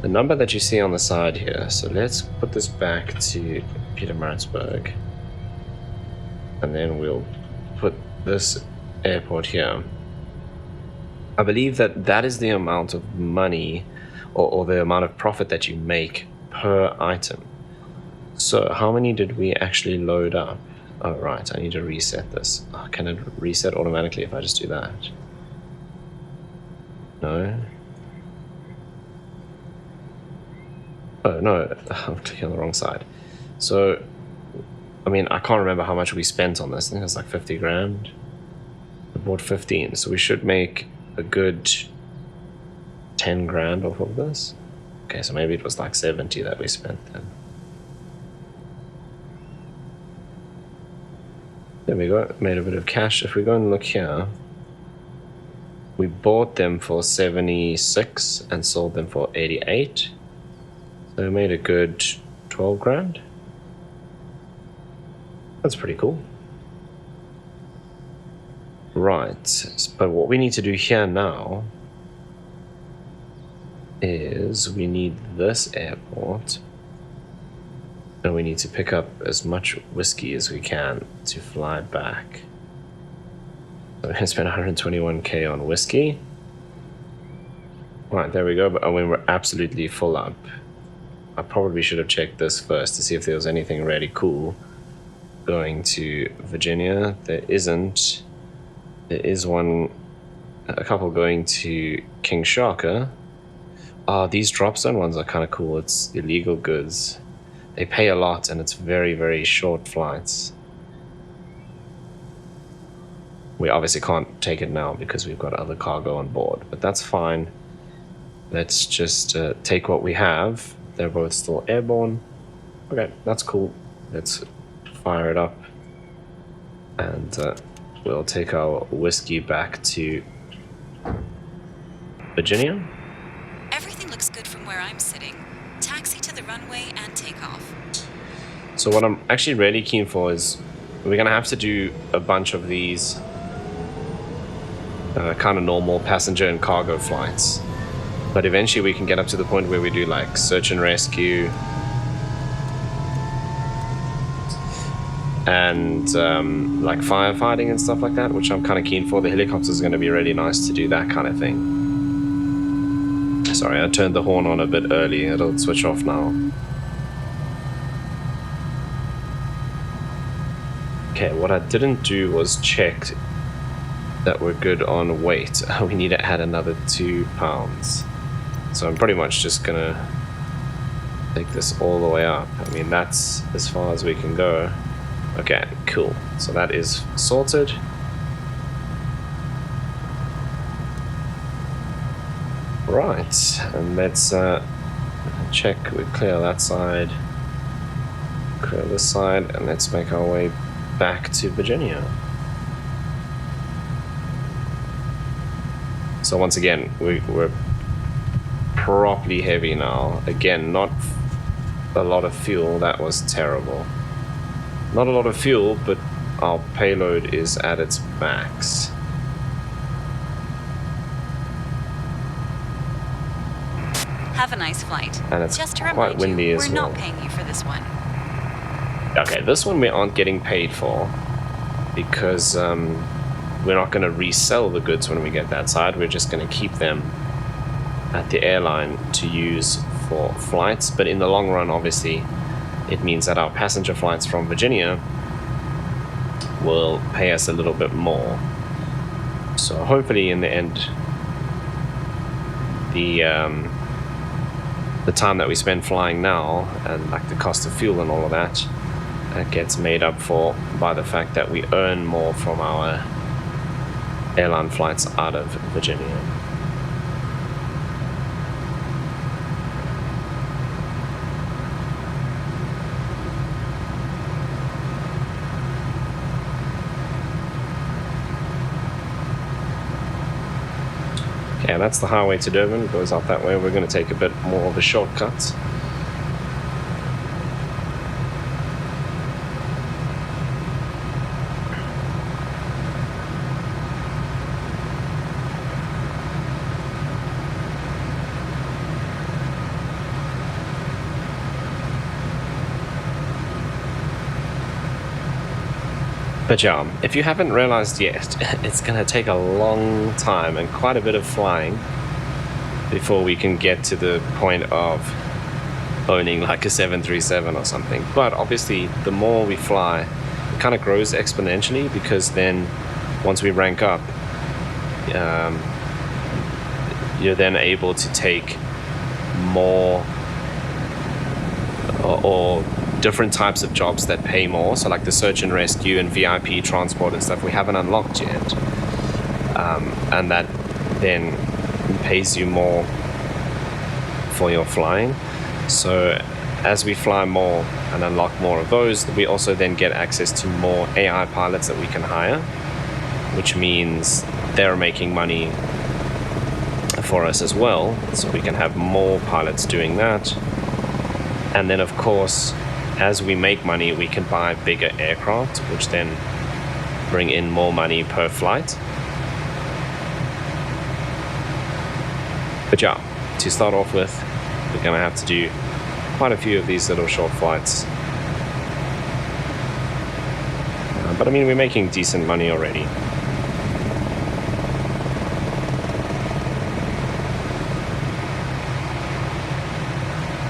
the number that you see on the side here. So let's put this back to Pietermaritzburg. And then we'll put this airport here. I believe that that is the amount of money or the amount of profit that you make per item. So how many did we actually load up? Oh, right, I need to reset this. Oh, can it reset automatically if I just do that? No. Oh, no, I'm clicking on the wrong side. So, I mean, I can't remember how much we spent on this. I think it was like 50 grand. We bought 15, so we should make a good 10 grand off of this. Okay, so maybe it was like 70 that we spent then. There we go, made a bit of cash. If we go and look here, we bought them for 76 and sold them for 88. So we made a good 12 grand. That's pretty cool. Right, but what we need to do here now is we need this airport and we need to pick up as much whiskey as we can to fly back. So we're going to spend 121k on whiskey. Right, there we go, but I mean, we're absolutely full up. I probably should have checked this first to see if there was anything really cool going to Virginia. There isn't. There is one, a couple going to King Sharka. These drop zone ones are kind of cool. It's illegal goods. They pay a lot and it's very, very short flights. We obviously can't take it now because we've got other cargo on board, but that's fine. Let's just take what we have. They're both still airborne. Okay, that's cool. let's fire it up, and we'll take our whiskey back to Virginia. Everything looks good from where I'm sitting. Taxi to the runway and takeoff. So what I'm actually really keen for is we're gonna have to do a bunch of these kind of normal passenger and cargo flights, but eventually we can get up to the point where we do like search and rescue and like firefighting and stuff like that, which I'm kind of keen for. The helicopter is going to be really nice to do that kind of thing. Sorry, I turned the horn on a bit early. It'll switch off now. Okay, what I didn't do was check that we're good on weight. We need to add another 2 pounds. So I'm pretty much just gonna take this all the way up. I mean, that's as far as we can go. Okay, cool. So that is sorted. Right, and let's check. We clear that side, clear this side, and let's make our way back to Virginia. So once again, we're properly heavy now. Again, not a lot of fuel. That was terrible. Not a lot of fuel, but our payload is at its max. Have a nice flight. And it's just to quite remind windy you, as we're well. not paying you for this one. Okay, this one we aren't getting paid for because we're not going to resell the goods when we get that side. We're just going to keep them at the airline to use for flights. But in the long run, obviously, it means that our passenger flights from Virginia will pay us a little bit more. So hopefully in the end, the time that we spend flying now and like the cost of fuel and all of that, gets made up for by the fact that we earn more from our airline flights out of Virginia. Okay, that's the highway to Durban. It goes out that way. We're going to take a bit more of a shortcut. But yeah, if you haven't realized yet, it's going to take a long time and quite a bit of flying before we can get to the point of owning like a 737 or something. But obviously, the more we fly, it kind of grows exponentially, because then once we rank up, you're then able to take more or different types of jobs that pay more. So like the search and rescue and VIP transport and stuff we haven't unlocked yet, and that then pays you more for your flying. So as we fly more and unlock more of those, we also then get access to more AI pilots that we can hire, which means they're making money for us as well, so we can have more pilots doing that. And then of course, as we make money, we can buy bigger aircraft, which then bring in more money per flight. But yeah, to start off with, we're gonna have to do quite a few of these little short flights. But I mean, we're making decent money already.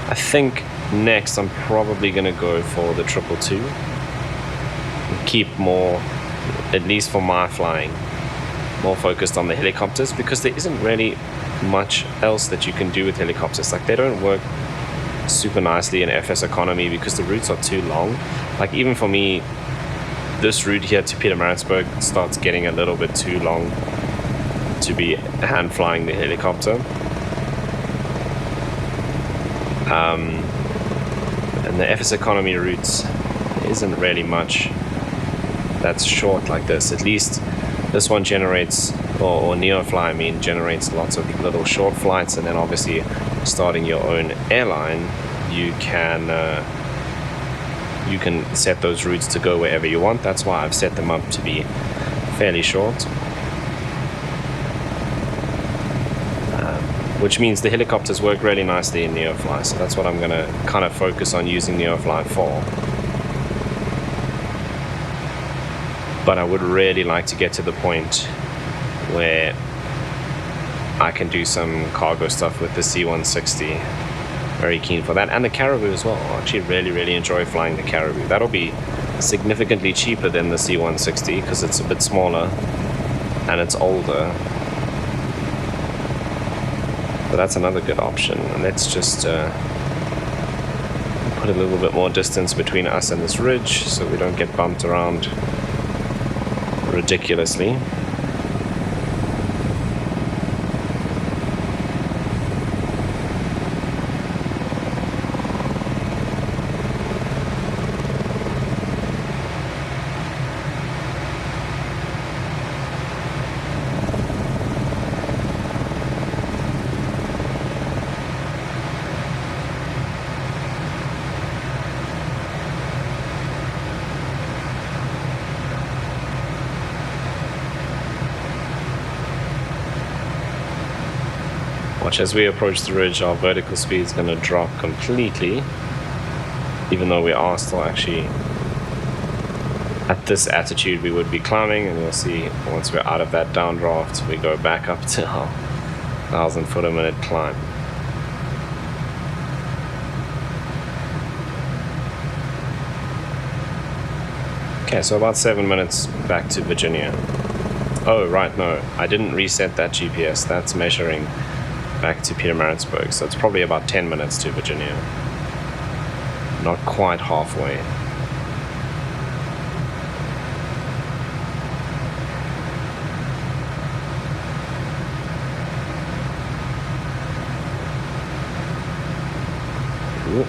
I think next I'm probably gonna go for the 222 and keep more, at least for my flying, more focused on the helicopters, because there isn't really much else that you can do with helicopters. Like, they don't work super nicely in FS economy because the routes are too long. Like, even for me, this route here to Pietermaritzburg starts getting a little bit too long to be hand flying the helicopter. And the FS economy routes, isn't really much that's short like this. At least this one generates, or Neofly, I mean, generates lots of little short flights, and then obviously starting your own airline, you can set those routes to go wherever you want. That's why I've set them up to be fairly short. Which means the helicopters work really nicely in Neofly, so that's what I'm going to kind of focus on using Neofly for. But I would really like to get to the point where I can do some cargo stuff with the C160. Very keen for that, and the Caribou as well. I actually really enjoy flying the Caribou. That'll be significantly cheaper than the C160 because it's a bit smaller and it's older. But that's another good option. And let's just put a little bit more distance between us and this ridge so we don't get bumped around ridiculously. Watch, as we approach the ridge, our vertical speed is going to drop completely, even though we are still actually at this altitude we would be climbing, and you'll see once we're out of that downdraft we go back up to our 1,000 foot a minute climb. Okay, so about 7 minutes back to Virginia. Oh right, no, I didn't reset that GPS. That's measuring back to Pietermaritzburg, so it's probably about 10 minutes to Virginia. Not quite halfway. Ooh.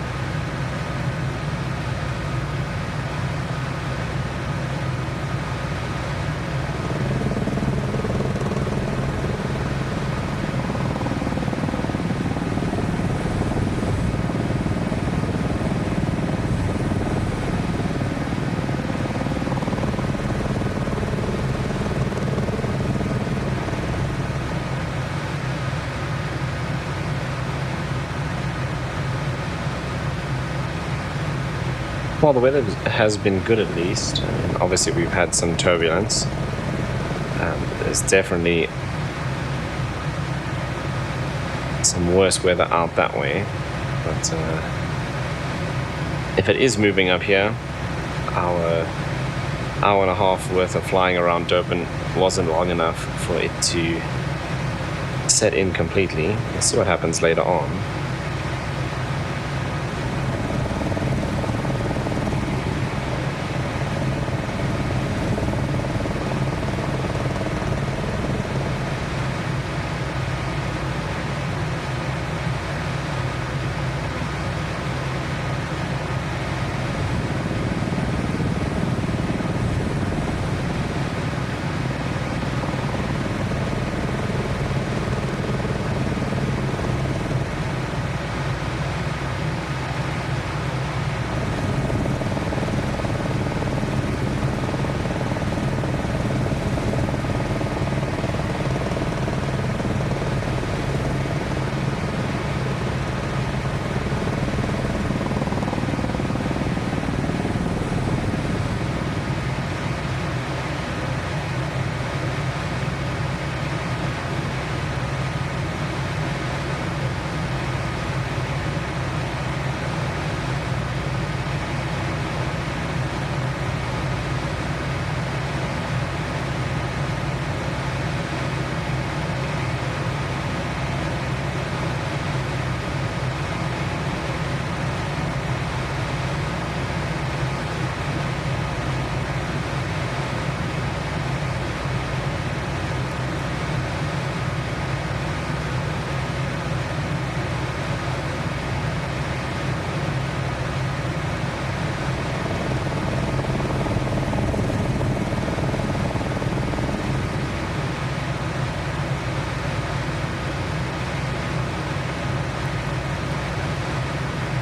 Well, the weather has been good at least. Obviously we've had some turbulence. There's definitely some worse weather out that way. But if it is moving up here, our hour and a half worth of flying around Durban wasn't long enough for it to set in completely. Let's see what happens later on.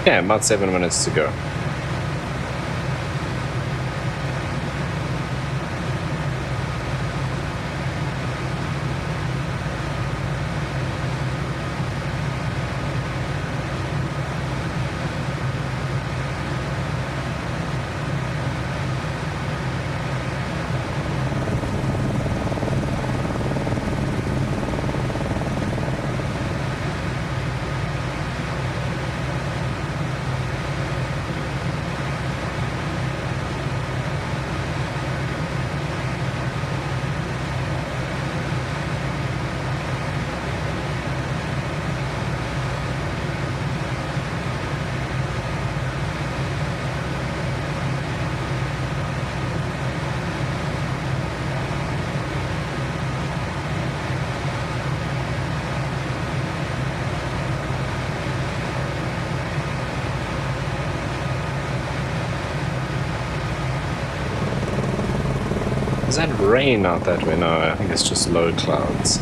Yeah, about 7 minutes to go. Is that rain out that way? No, I think it's just low clouds.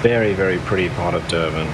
Very, very pretty part of Durban.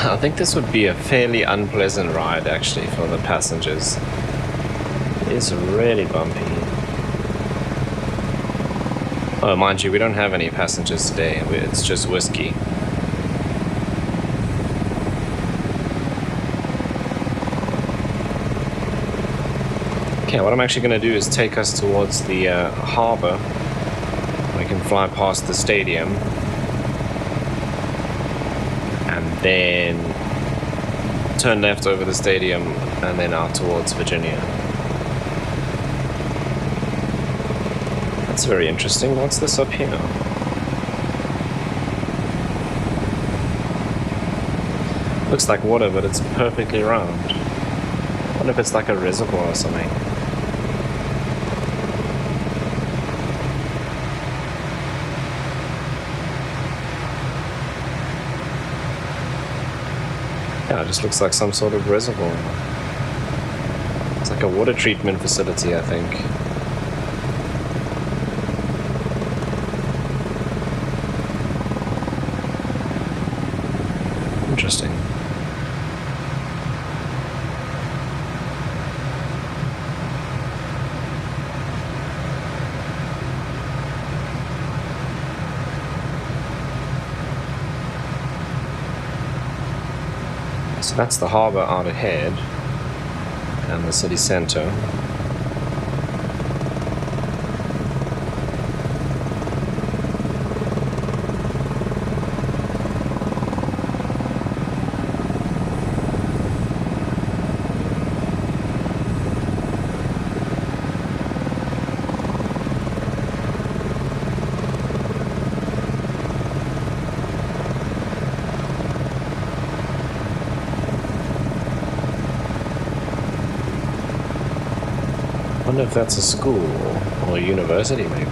I think this would be a fairly unpleasant ride actually for the passengers. It is really bumpy. Oh, mind you, we don't have any passengers today. It's just whiskey. Okay, what I'm actually going to do is take us towards the harbour. We can fly past the stadium. And then turn left over the stadium and then out towards Virginia. That's very interesting. What's this up here? Looks like water, but it's perfectly round. I wonder if it's like a reservoir or something. Yeah, it just looks like some sort of reservoir. It's like a water treatment facility, I think. Interesting. So that's the harbour out ahead and the city centre. Wonder if that's a school or a university, maybe.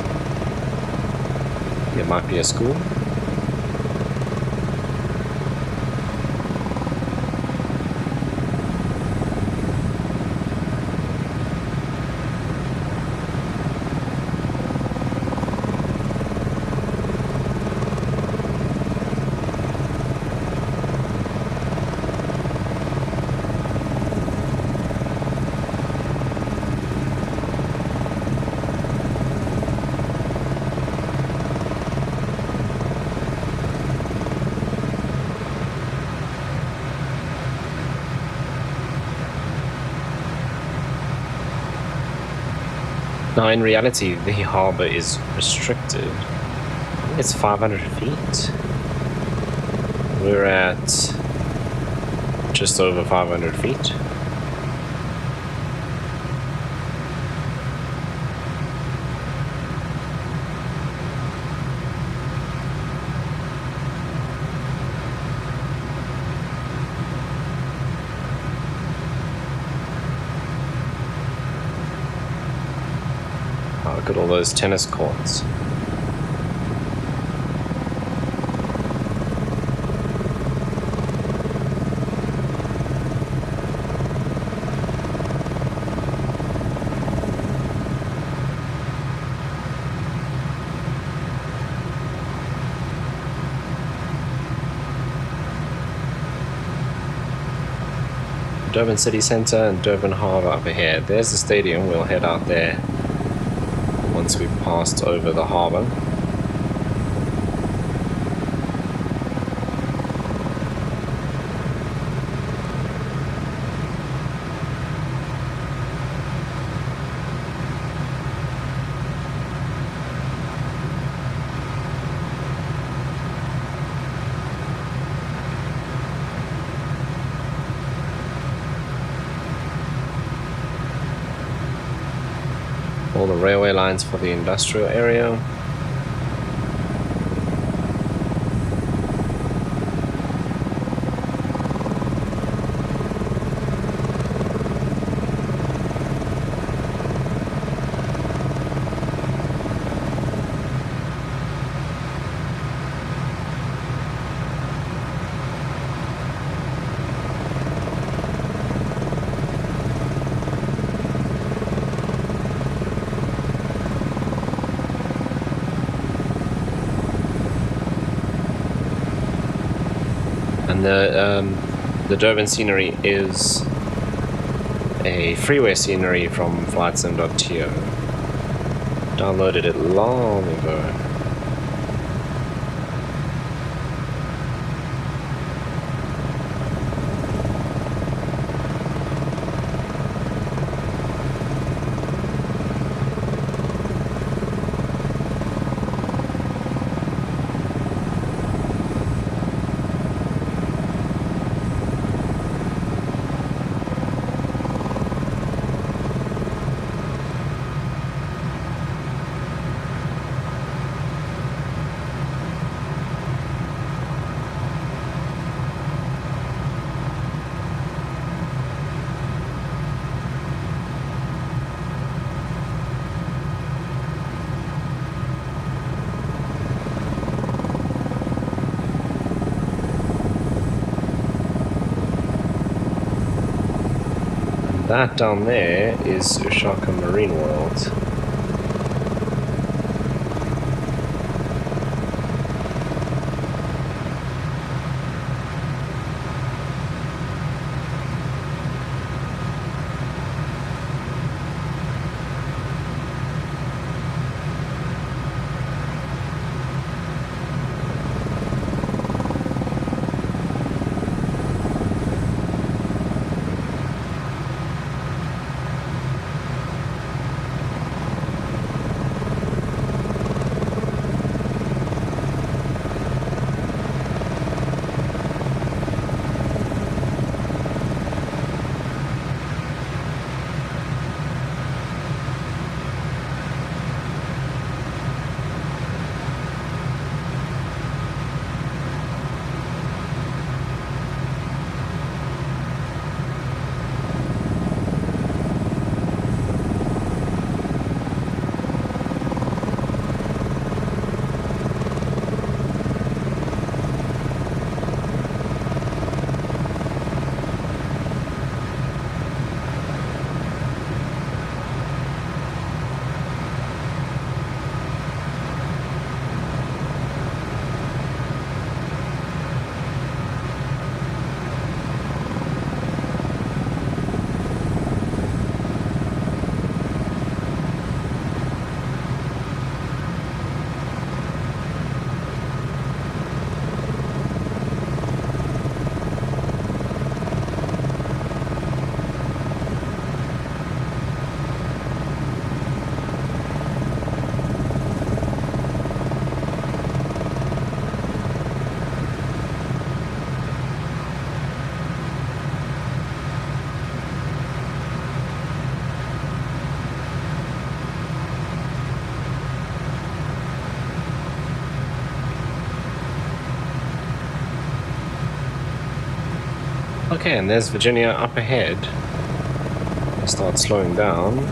It might be a school. Now, in reality, the harbor is restricted. It's 500 feet. We're at just over 500 feet. Look at all those tennis courts. Durban City Centre and Durban Harbour up ahead. There's the stadium. We'll head out there once we've passed over the harbour. All the railway lines for the industrial area. And the Durban scenery is a freeway scenery from flightsim.to. Downloaded it long ago. That down there is Ushaka Marine World. Okay, and there's Virginia up ahead. Start slowing down.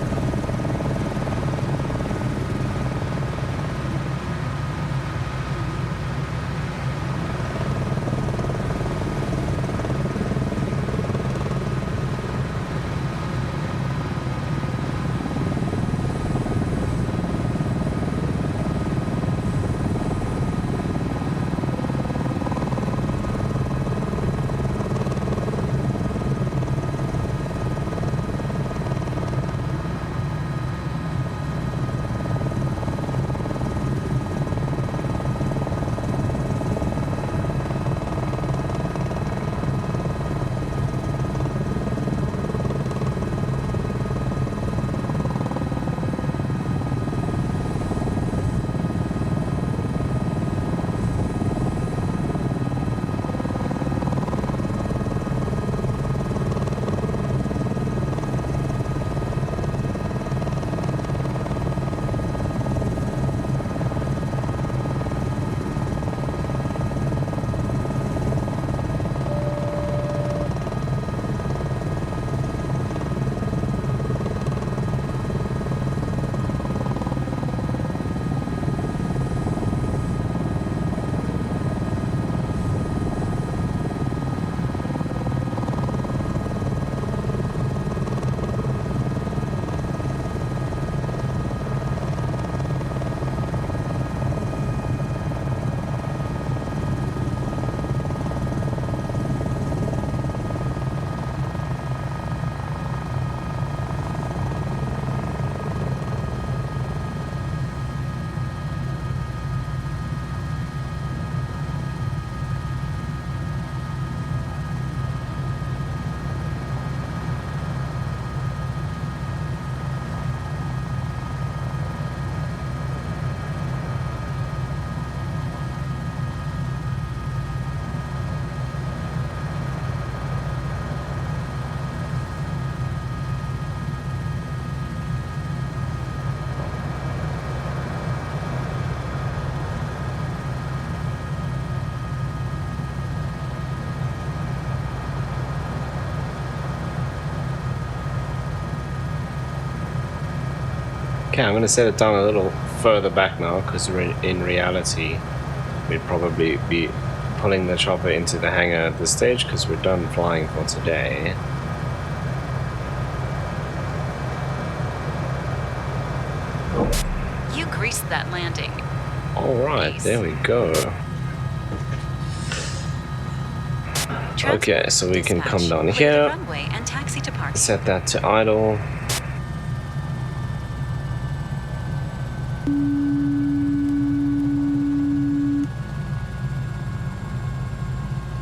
Okay, I'm going to set it down a little further back now, because in reality we'd probably be pulling the chopper into the hangar at this stage, because we're done flying for today. You greased that landing. Alright, there we go. Okay, so we can come down here, and taxi to parking. set that to idle.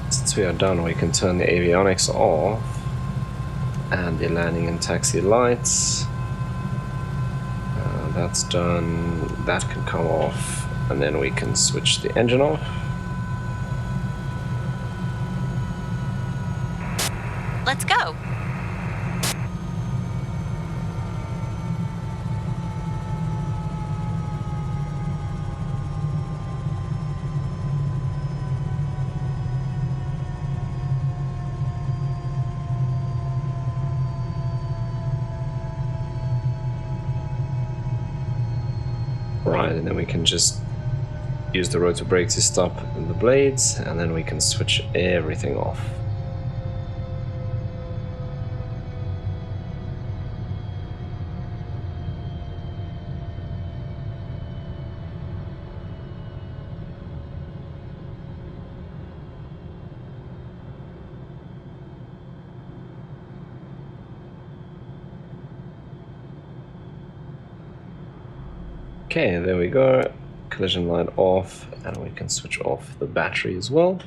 Since we are done, we can turn the avionics off and the landing and taxi lights. That's done. That can come off, and then we can switch the engine off. Let's go. Right, and then we can just use the rotor brake to stop the blades, and then we can switch everything off. Okay, there we go. Collision light off, and we can switch off the battery as well.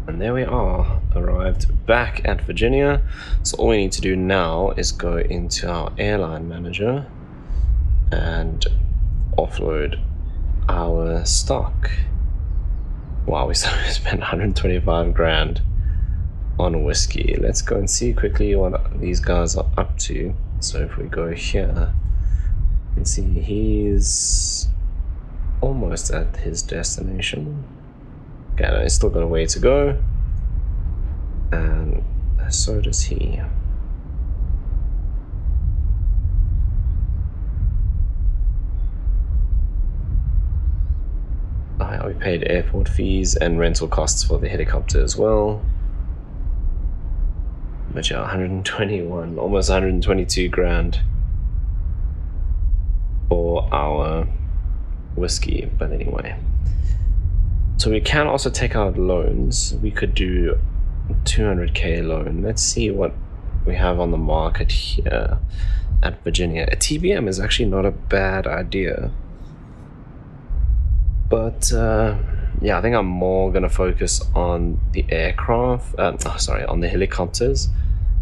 And there we are, arrived back at Virginia. So all we need to do now is go into our airline manager and offload our stock. Wow, we spent 125 grand on whiskey. Let's go and see quickly what these guys are up to. So if we go here, you can see he's almost at his destination. Okay, no, he's still got a way to go. And so does he. Oh, yeah, we paid airport fees and rental costs for the helicopter as well. But yeah, 121, almost 122 grand for our whiskey. But anyway, so we can also take out loans. We could do 200k loan. Let's see what we have on the market here at Virginia. A TBM is actually not a bad idea, but yeah, I think I'm more gonna focus on the aircraft, on the helicopters.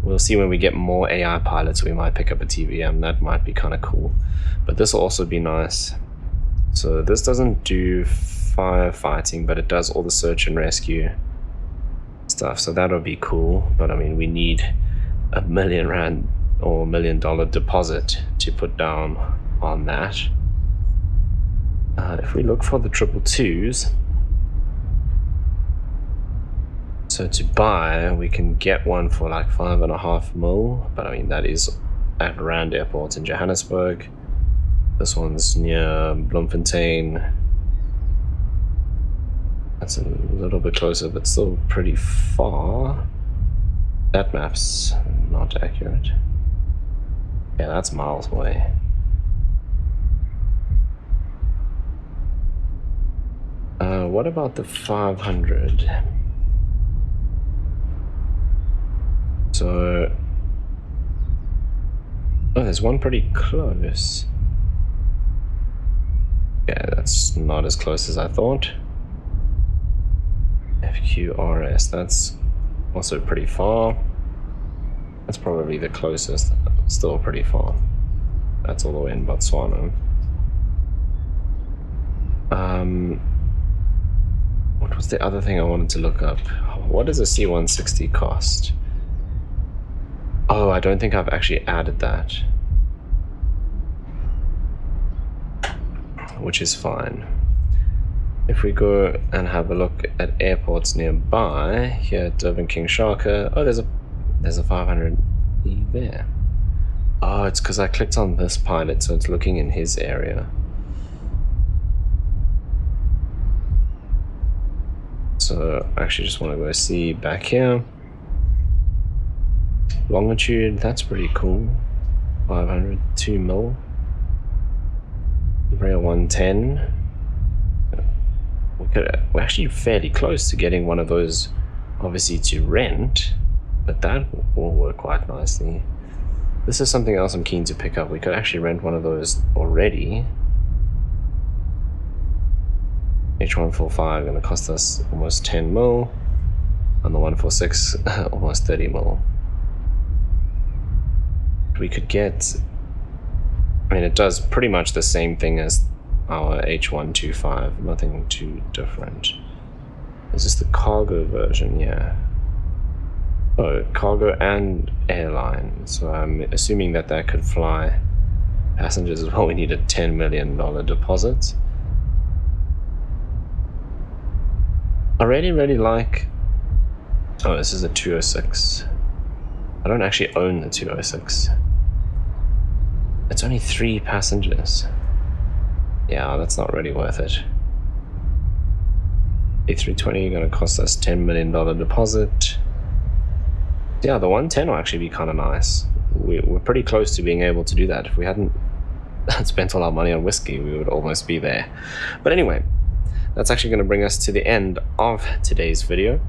We'll see when we get more AI pilots, we might pick up a TBM. That might be kind of cool, but this will also be nice. So this doesn't do firefighting, but it does all the search and rescue stuff, so that'll be cool. But I mean, we need $1 million or $1 million deposit to put down on that. If we look for the 222s, so to buy, we can get one for like 5.5 mil, but I mean, that is at Rand Airport in Johannesburg. This one's near Bloemfontein. That's a little bit closer, but still pretty far. That map's not accurate. Yeah, that's miles away. What about the 500? So, oh, there's one pretty close. Yeah, that's not as close as I thought. FQRS, that's also pretty far. That's probably the closest, still pretty far. That's all the way in Botswana. What was the other thing I wanted to look up? What does a C-160 cost? Oh, I don't think I've actually added that, which is fine. If we go and have a look at airports nearby, here at Durban King Sharka, oh, there's a 500E there. Oh, it's because I clicked on this pilot, so it's looking in his area. So I actually just want to go see back here. Longitude, that's pretty cool. 502 mil. Rail 110. We're actually fairly close to getting one of those, obviously, to rent, but that will work quite nicely. This is something else I'm keen to pick up. We could actually rent one of those already. H145 going to cost us almost 10 mil, and the 146 almost 30 mil. We could get, I mean, it does pretty much the same thing as our H125, nothing too different. Is this the cargo version? Yeah. Oh, cargo and airline. So I'm assuming that that could fly passengers as well. We need a $10 million deposit. I really like, oh, this is a 206. I don't actually own the 206. It's only 3 passengers. Yeah, that's not really worth it. A320 going to cost us $10 million deposit. Yeah, the 110 will actually be kind of nice. We're pretty close to being able to do that. If we hadn't spent all our money on whiskey, we would almost be there. But anyway, that's actually going to bring us to the end of today's video.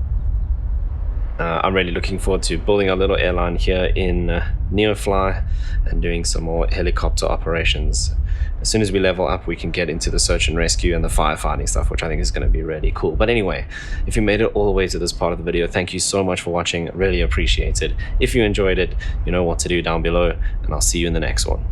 I'm really looking forward to building a little airline here in Neofly and doing some more helicopter operations. As soon as we level up, we can get into the search and rescue and the firefighting stuff, which I think is going to be really cool. But anyway, if you made it all the way to this part of the video, thank you so much for watching. Really appreciate it. If you enjoyed it, you know what to do down below, and I'll see you in the next one.